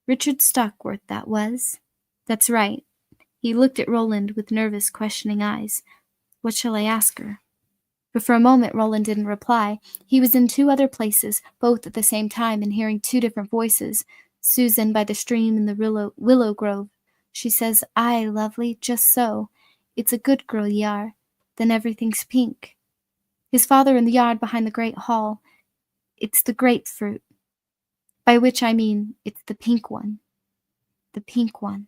A: Richard Stockworth, that was." "That's right." He looked at Roland with nervous, questioning eyes. "What shall I ask her?" But for a moment Roland didn't reply. He was in two other places, both at the same time, and hearing two different voices. Susan by the stream in the willow grove. She says, "Aye, lovely, just so. It's a good girl ye are. Then everything's pink." His father in the yard behind the great hall. "It's the grapefruit. By which I mean it's the pink one. The pink one."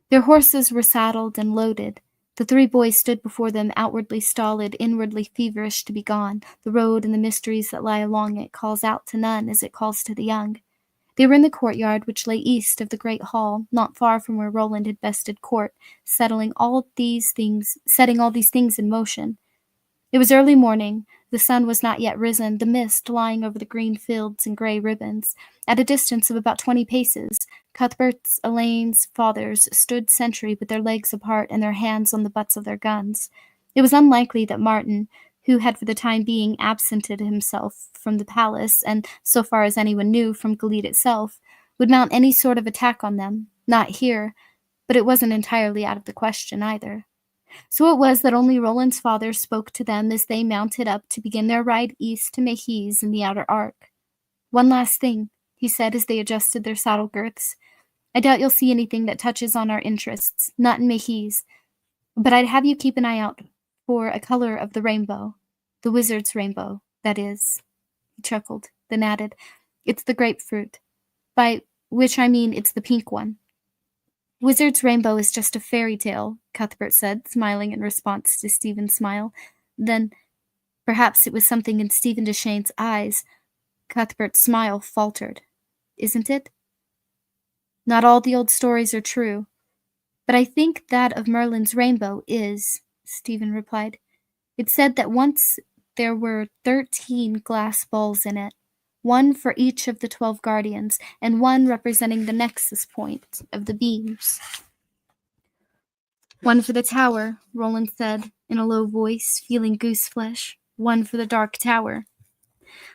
A: Their horses were saddled and loaded. The three boys stood before them, outwardly stolid, inwardly feverish to be gone. The road and the mysteries that lie along it calls out to none as it calls to the young. They were in the courtyard, which lay east of the great hall, not far from where Roland had bested court, setting all these things in motion. It was early morning. The sun was not yet risen, the mist lying over the green fields in gray ribbons. At a distance of about 20 paces, Cuthbert's, Elaine's fathers stood sentry with their legs apart and their hands on the butts of their guns. It was unlikely that Martin, who had for the time being absented himself from the palace, and, so far as anyone knew, from Gilead itself, would mount any sort of attack on them. Not here, but it wasn't entirely out of the question either. So it was that only Roland's father spoke to them as they mounted up to begin their ride east to Mahiz in the outer arc. "One last thing," he said as they adjusted their saddle girths. "I doubt you'll see anything that touches on our interests, not in Mahiz, but I'd have you keep an eye out for a color of the rainbow. The wizard's rainbow, that is." He chuckled, then added, "It's the grapefruit. By which I mean it's the pink one." "Wizard's rainbow is just a fairy tale," Cuthbert said, smiling in response to Stephen's smile. Then, perhaps it was something in Stephen Deschain's eyes. Cuthbert's smile faltered. "Isn't it?" "Not all the old stories are true, but I think that of Merlin's rainbow is," Stephen replied. "It said that once there were 13 glass balls in it, one for each of the 12 guardians, and one representing the nexus point of the beams." "One for the tower," Roland said in a low voice, feeling gooseflesh. "One for the dark tower."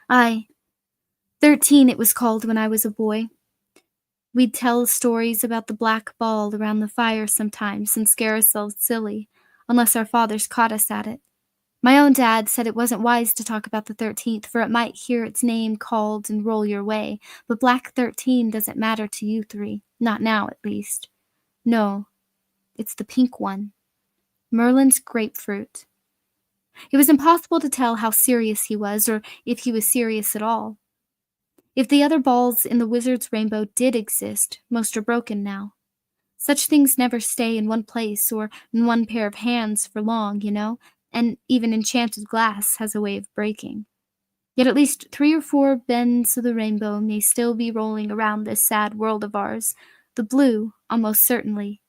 A: "Aye. 13 it was called when I was a boy. We'd tell stories about the black ball around the fire sometimes and scare ourselves silly, unless our fathers caught us at it. My own dad said it wasn't wise to talk about the 13th, for it might hear its name called and roll your way, but Black 13 doesn't matter to you three, not now at least. No, it's the pink one. Merlin's grapefruit." It was impossible to tell how serious he was, or if he was serious at all. If the other balls in the wizard's rainbow did exist, most are broken now. Such things never stay in one place or in one pair of hands for long, and even enchanted glass has a way of breaking. Yet at least 3 or 4 bends of the rainbow may still be rolling around this sad world of ours. The blue, almost certainly.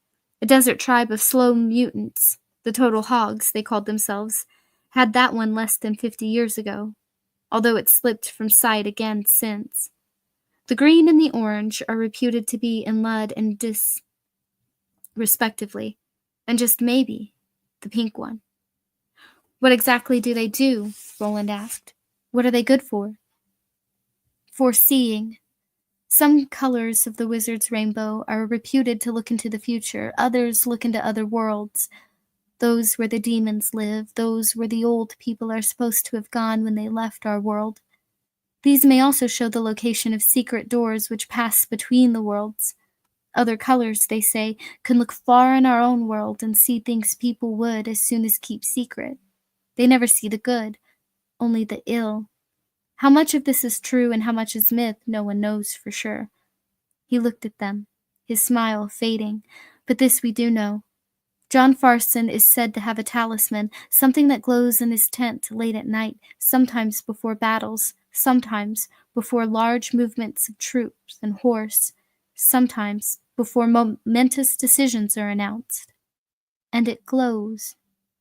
A: A desert tribe of slow mutants, the total hogs, they called themselves, had that one less than 50 years ago, although it slipped from sight again since. The green and the orange are reputed to be in Lud and Dis, respectively, and just maybe the pink one. "What exactly do they do?" Roland asked. "What are they good for?" "For seeing. Some colors of the wizard's rainbow are reputed to look into the future, others look into other worlds. Those where the demons live, those where the old people are supposed to have gone when they left our world. These may also show the location of secret doors which pass between the worlds. Other colors, they say, can look far in our own world and see things people would as soon as keep secret. They never see the good, only the ill. How much of this is true and how much is myth, no one knows for sure. He looked at them, his smile fading, but this we do know. John Farson is said to have a talisman, something that glows in his tent late at night, sometimes before battles, sometimes before large movements of troops and horse, sometimes before momentous decisions are announced. And it glows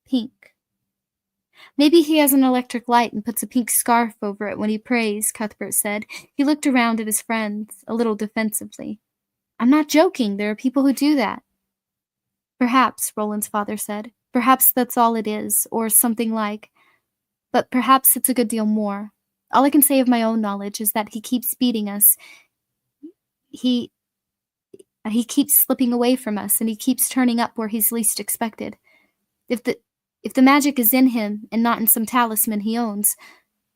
A: pink. Maybe he has an electric light and puts a pink scarf over it when he prays, Cuthbert said. He looked around at his friends, a little defensively. I'm not joking, there are people who do that. Perhaps, Roland's father said. Perhaps that's all it is, or something like. But perhaps it's a good deal more. All I can say of my own knowledge is that he keeps beating us. He keeps slipping away from us, and he keeps turning up where he's least expected. If the magic is in him and not in some talisman he owns,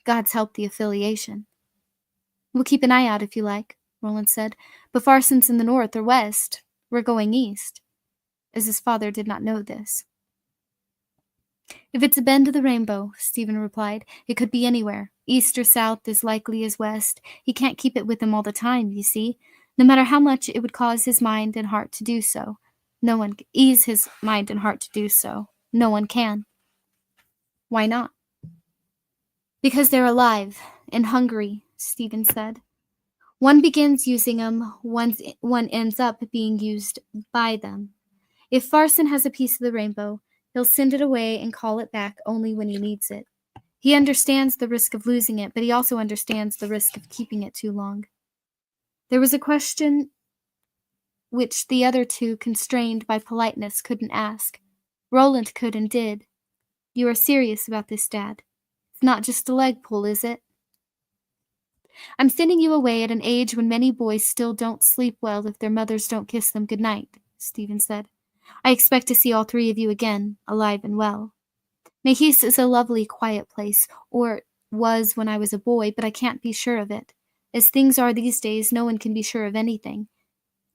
A: God's help the affiliation. We'll keep an eye out if you like, Roland said. But Farson's in the north or west. We're going east. As his father did not know this. If it's a bend of the rainbow, Stephen replied, it could be anywhere, east or south, as likely as west. He can't keep it with him all the time, you see, no matter how much it would cause his mind and heart to do so. No one can ease his mind and heart to do so. No one can. Why not? Because they're alive and hungry, Stephen said. One begins using them, one ends up being used by them. If Farson has a piece of the rainbow, he'll send it away and call it back only when he needs it. He understands the risk of losing it, but he also understands the risk of keeping it too long. There was a question which the other two, constrained by politeness, couldn't ask. Roland could and did. You are serious about this, Dad? It's not just a leg pull, is it? I'm sending you away at an age when many boys still don't sleep well if their mothers don't kiss them good night, Stephen said. I expect to see all three of you again, alive and well. Mehis is a lovely, quiet place, or was when I was a boy, but I can't be sure of it. As things are these days, no one can be sure of anything.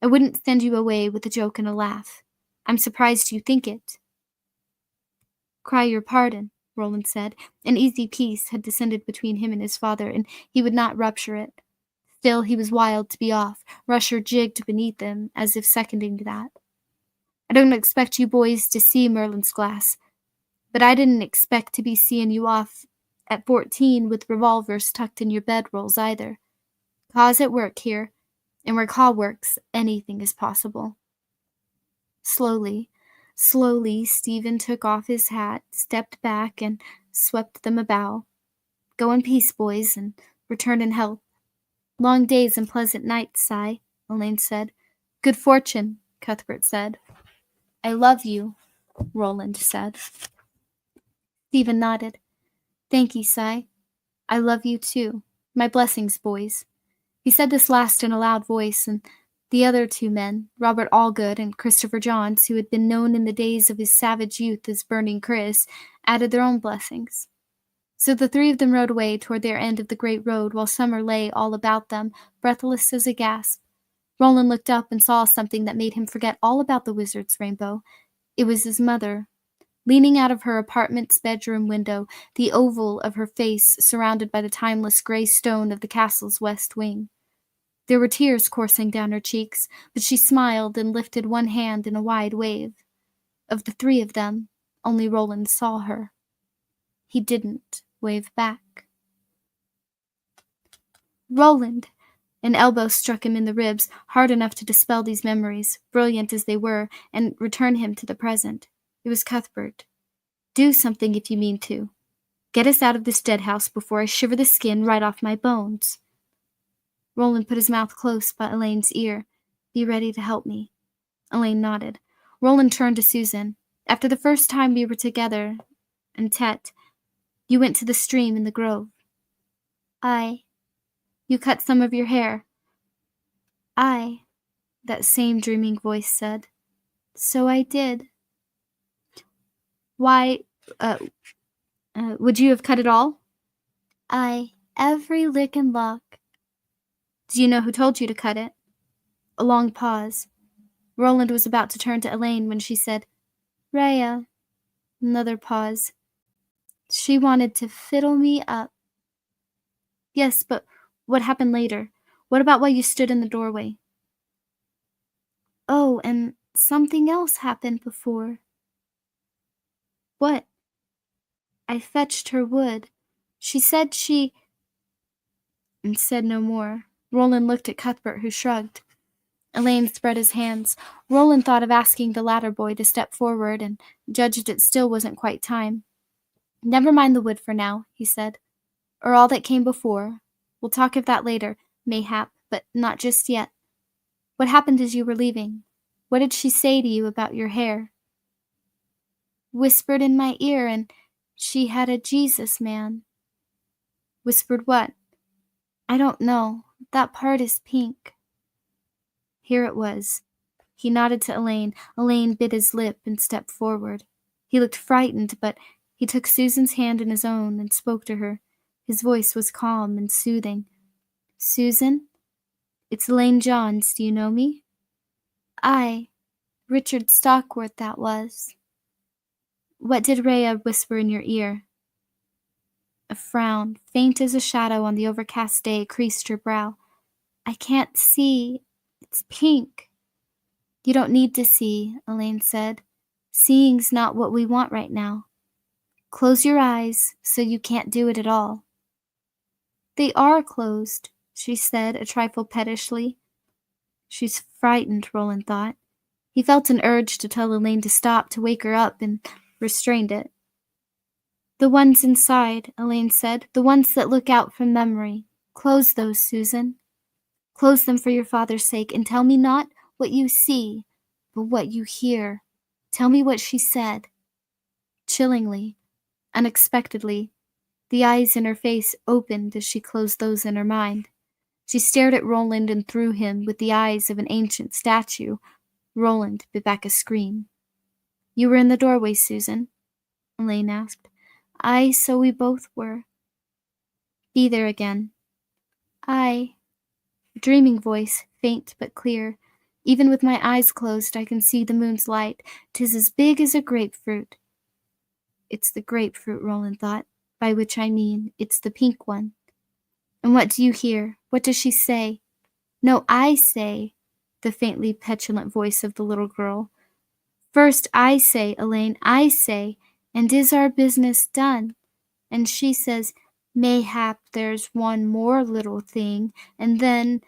A: I wouldn't send you away with a joke and a laugh. I'm surprised you think it. Cry your pardon, Roland said. An easy peace had descended between him and his father, and he would not rupture it. Still, he was wild to be off. Rusher jigged beneath them, as if seconding that. I don't expect you boys to see Merlin's glass, but I didn't expect to be seeing you off at 14 with revolvers tucked in your bedrolls either. Ca's at work here, and where Ca works, anything is possible. Slowly, Stephen took off his hat, stepped back, and swept them a bow. Go in peace, boys, and return in health. Long days and pleasant nights, Si, Elaine said. Good fortune, Cuthbert said. I love you, Roland said. Stephen nodded. Thank you, Si. I love you too. My blessings, boys. He said this last in a loud voice, and the other two men, Robert Allgood and Christopher Johns, who had been known in the days of his savage youth as Burning Chris, added their own blessings. So the three of them rode away toward their end of the great road, while summer lay all about them, breathless as a gasp. Roland looked up and saw something that made him forget all about the wizard's rainbow. It was his mother. Leaning out of her apartment's bedroom window, the oval of her face surrounded by the timeless gray stone of the castle's west wing. There were tears coursing down her cheeks, but she smiled and lifted one hand in a wide wave. Of the three of them, only Roland saw her. He didn't wave back. Roland! An elbow struck him in the ribs, hard enough to dispel these memories, brilliant as they were, and return him to the present. It was Cuthbert. Do something if you mean to. Get us out of this dead house before I shiver the skin right off my bones. Roland put his mouth close by Elaine's ear. Be ready to help me. Elaine nodded. Roland turned to Susan. After the first time we were together, and Tet, you went to the stream in the grove. You cut some of your hair. "Aye," that same dreaming voice said. "So I did." "Why, uh, would you have cut it all?" "Aye, every lick and lock." "Do you know who told you to cut it?" A long pause. Roland was about to turn to Elaine when she said, "Rhea." Another pause. "She wanted to fiddle me up." "Yes, but what happened later? What about while you stood in the doorway?" "Oh, and something else happened before." "What?" "I fetched her wood. She said she—" and said no more. Roland looked at Cuthbert, who shrugged. Elaine spread his hands. Roland thought of asking the latter boy to step forward and judged it still wasn't quite time. "Never mind the wood for now," he said, "or all that came before. We'll talk of that later, mayhap, but not just yet. What happened as you were leaving? What did she say to you about your hair?" "Whispered in my ear, and she had a Jesus man." "Whispered what?" "I don't know. That part is pink." Here it was. He nodded to Elaine. Elaine bit his lip and stepped forward. He looked frightened, but he took Susan's hand in his own and spoke to her. His voice was calm and soothing. "Susan, it's Elaine Johns. Do you know me?" "Aye, Richard Stockworth that was." "What did Rhea whisper in your ear?" A frown, faint as a shadow on the overcast day, creased her brow. "I can't see. It's pink." "You don't need to see," Elaine said. "Seeing's not what we want right now. Close your eyes so you can't do it at all." "They are closed," she said, a trifle pettishly. She's frightened, Roland thought. He felt an urge to tell Elaine to stop, to wake her up, and restrained it. "The ones inside," Elaine said, "the ones that look out from memory. Close those, Susan. Close them for your father's sake, and tell me not what you see, but what you hear. Tell me what she said." Chillingly, unexpectedly, the eyes in her face opened as she closed those in her mind. She stared at Roland and through him with the eyes of an ancient statue. Roland bit back a scream. "You were in the doorway, Susan?" Elaine asked. "Aye, so we both were." "Be there again." "Aye." A dreaming voice, faint but clear. "Even with my eyes closed, I can see the moon's light. 'Tis as big as a grapefruit." It's the grapefruit, Roland thought, by which I mean it's the pink one. "And what do you hear? What does she say?" "No, I say," the faintly petulant voice of the little girl. "First I say, Elaine, I say, and is our business done?" And she says, "Mayhap there's one more little thing, and then,"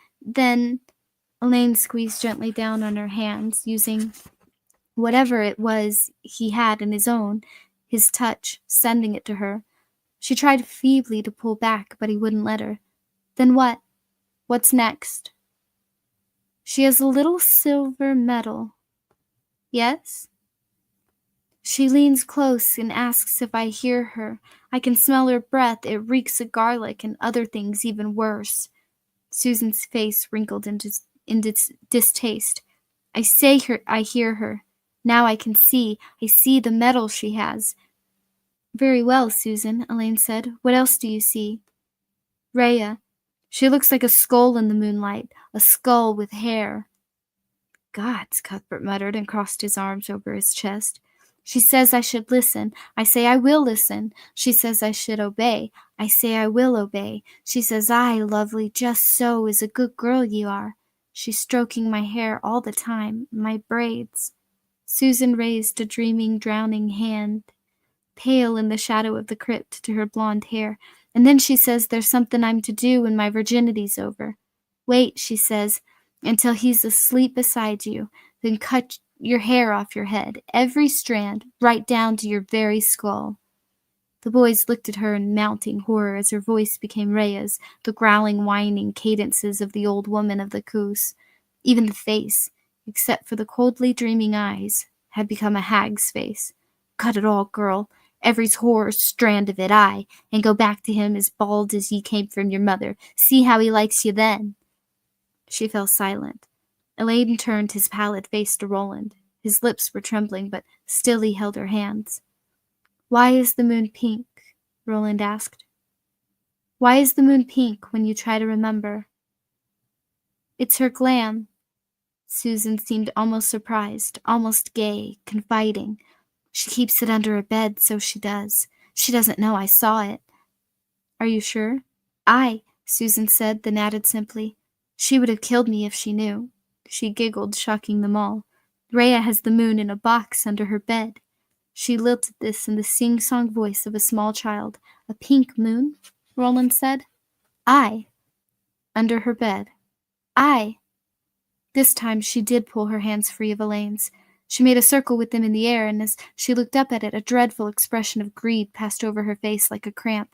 A: Elaine squeezed gently down on her hands, using whatever it was he had in his own, his touch, sending it to her. She tried feebly to pull back, but he wouldn't let her. "Then what? What's next?" "She has a little silver medal." "Yes?" "She leans close and asks if I hear her. I can smell her breath. It reeks of garlic and other things even worse." Susan's face wrinkled in distaste. I hear her. Now I can see. I see the medal she has." "Very well, Susan," Elaine said. "What else do you see?" "Rhea. She looks like a skull in the moonlight, a skull with hair." "Gods," Cuthbert muttered and crossed his arms over his chest. "She says I should listen. I say I will listen. She says I should obey. I say I will obey. She says, 'Aye, lovely, just so is a good girl you are.' She's stroking my hair all the time, my braids." Susan raised a dreaming, drowning hand, pale in the shadow of the crypt, to her blonde hair. "And then she says there's something I'm to do when my virginity's over. 'Wait,' she says, 'until he's asleep beside you, then cut your hair off your head, every strand, right down to your very skull.'" The boys looked at her in mounting horror as her voice became Rhea's, the growling, whining cadences of the old woman of the Coos. Even the face, except for the coldly dreaming eyes, had become a hag's face. "Cut it all, girl, every horror strand of it, aye, and go back to him as bald as ye came from your mother. See how he likes you then." She fell silent. Elaine turned his pallid face to Roland. His lips were trembling, but still he held her hands. "Why is the moon pink?" Roland asked. "Why is the moon pink when you try to remember?" "It's her glam." Susan seemed almost surprised, almost gay, confiding. "She keeps it under her bed, so she does. She doesn't know I saw it." "Are you sure?" "Aye," Susan said, then added simply, "She would have killed me if she knew." She giggled, shocking them all. "Rhea has the moon in a box under her bed." She lilted this in the sing-song voice of a small child. "A pink moon?" Roland said. "Aye." "Under her bed?" "Aye." This time she did pull her hands free of Elaine's. She made a circle with them in the air, and as she looked up at it, a dreadful expression of greed passed over her face like a cramp.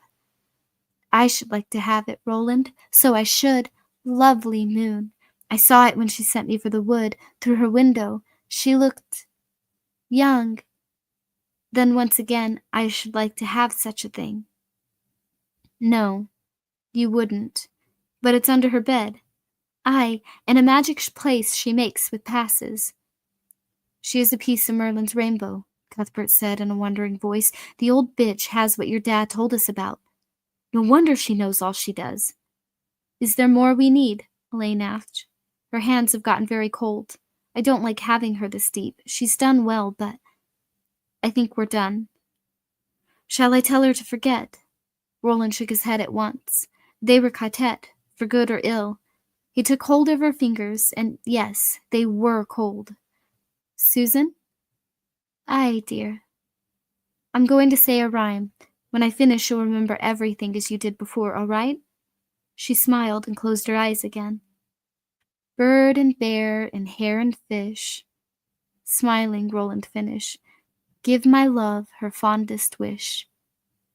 A: "I should like to have it, Roland. So I should. Lovely moon. I saw it when she sent me for the wood, through her window. She looked young. Then once again, I should like to have such a thing." "No, you wouldn't. But it's under her bed." "Aye, in a magic place she makes with passes." "She is a piece of Merlin's rainbow," Cuthbert said in a wondering voice. "The old bitch has what your dad told us about. No wonder she knows all she does." "Is there more we need?" Elaine asked. Her hands have gotten very cold. "I don't like having her this deep. She's done well, but I think we're done." "Shall I tell her to forget?" Roland shook his head at once. They were quartet, for good or ill. He took hold of her fingers, and yes, they were cold. "Susan?" "Aye, dear." "I'm going to say a rhyme. When I finish, you'll remember everything as you did before, all right?" She smiled and closed her eyes again. "Bird and bear and hare and fish." Smiling, Roland finished. "Give my love her fondest wish."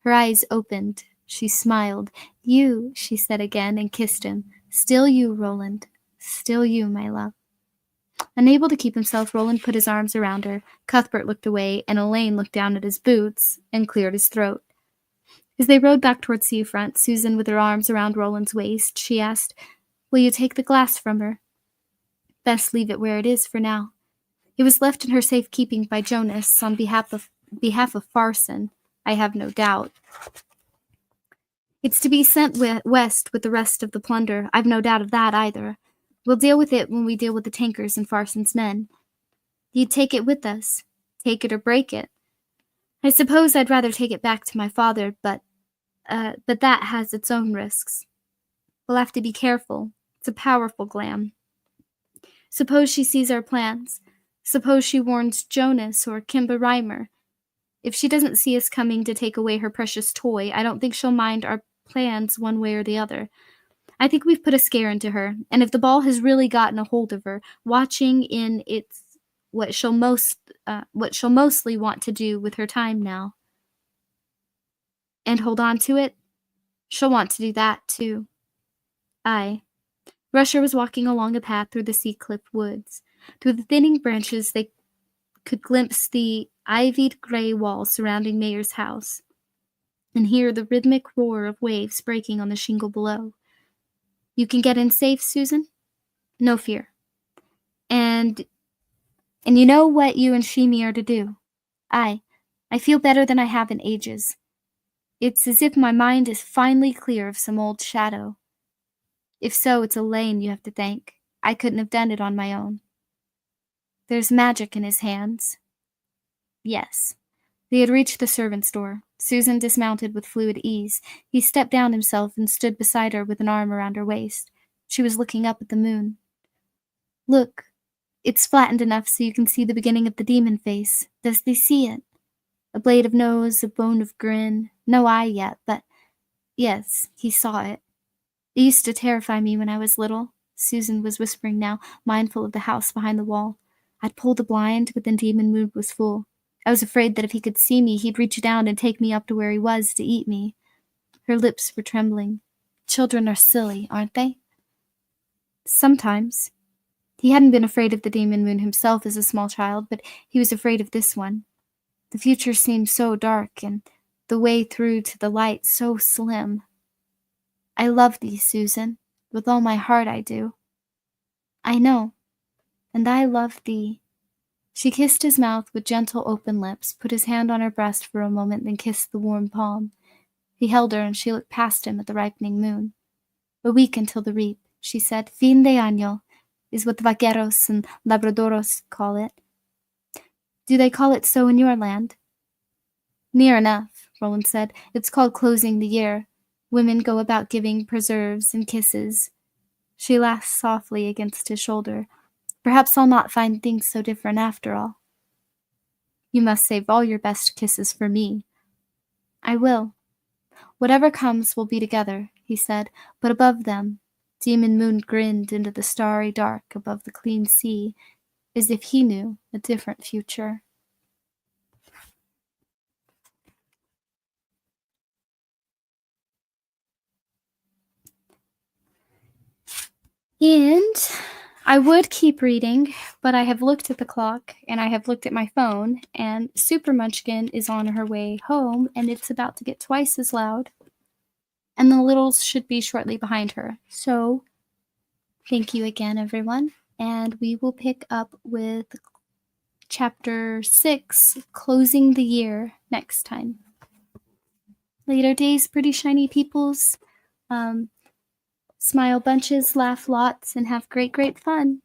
A: Her eyes opened. She smiled. "You," she said again, and kissed him. "Still you, Roland. Still you, my love." Unable to keep himself, Roland put his arms around her. Cuthbert looked away, and Elaine looked down at his boots and cleared his throat. As they rode back toward Seafront, Susan, with her arms around Roland's waist, she asked, "Will you take the glass from her?" "Best leave it where it is for now." It was left in her safekeeping by Jonas on behalf of Farson, I have no doubt. It's to be sent west with the rest of the plunder. I've no doubt of that either. We'll deal with it when we deal with the tankers and Farson's men. You'd take it with us. Take it or break it. I suppose I'd rather take it back to my father, but that has its own risks. We'll have to be careful. It's a powerful glam. Suppose she sees our plans. Suppose she warns Jonas or Kimba Reimer. If she doesn't see us coming to take away her precious toy, I don't think she'll mind our plans one way or the other. I think we've put a scare into her, and if the ball has really gotten a hold of her, watching in its what she'll mostly want to do with her time now, and hold on to it, she'll want to do that too. Aye. Rusher was walking along a path through the sea-clipped woods. Through the thinning branches they could glimpse the ivied gray wall surrounding Mayer's house, and hear the rhythmic roar of waves breaking on the shingle below. "You can get in safe, Susan?" "No fear." And you know what you and Shimi are to do?" "Aye. I feel better than I have in ages. It's as if my mind is finally clear of some old shadow. If so, it's Elaine you have to thank. I couldn't have done it on my own." "There's magic in his hands." Yes. They had reached the servants' door. Susan dismounted with fluid ease. He stepped down himself and stood beside her with an arm around her waist. She was looking up at the moon. "Look. It's flattened enough so you can see the beginning of the demon face. Does thee see it? A blade of nose, a bone of grin. No eye yet, but yes, he saw it. It used to terrify me when I was little." Susan was whispering now, mindful of the house behind the wall. "I'd pull the blind, but the demon moon was full. I was afraid that if he could see me, he'd reach down and take me up to where he was to eat me." Her lips were trembling. "Children are silly, aren't they?" "Sometimes." He hadn't been afraid of the demon moon himself as a small child, but he was afraid of this one. The future seemed so dark, and the way through to the light so slim. "I love thee, Susan. With all my heart I do." I know, and I love thee. She kissed his mouth with gentle open lips, put his hand on her breast for a moment, then kissed the warm palm. He held her, and she looked past him at the ripening moon. A week until the reap, she said. Fin de año is what the vaqueros and labradoros call it. Do they call it so in your land? Near enough, Roland said. It's called closing the year. Women go about giving preserves and kisses. She laughed softly against his shoulder. Perhaps I'll not find things so different after all. You must save all your best kisses for me. I will. Whatever comes, we'll be together, he said, but above them, Demon Moon grinned into the starry dark above the clean sea, as if he knew a different future. And I would keep reading, but I have looked at the clock, and I have looked at my phone, and Super Munchkin is on her way home, and it's about to get twice as loud. And the littles should be shortly behind her. So, thank you again, everyone. And we will pick up with Chapter 6, Closing the Year, next time. Later days, pretty shiny peoples. Smile bunches, laugh lots, and have great, great fun.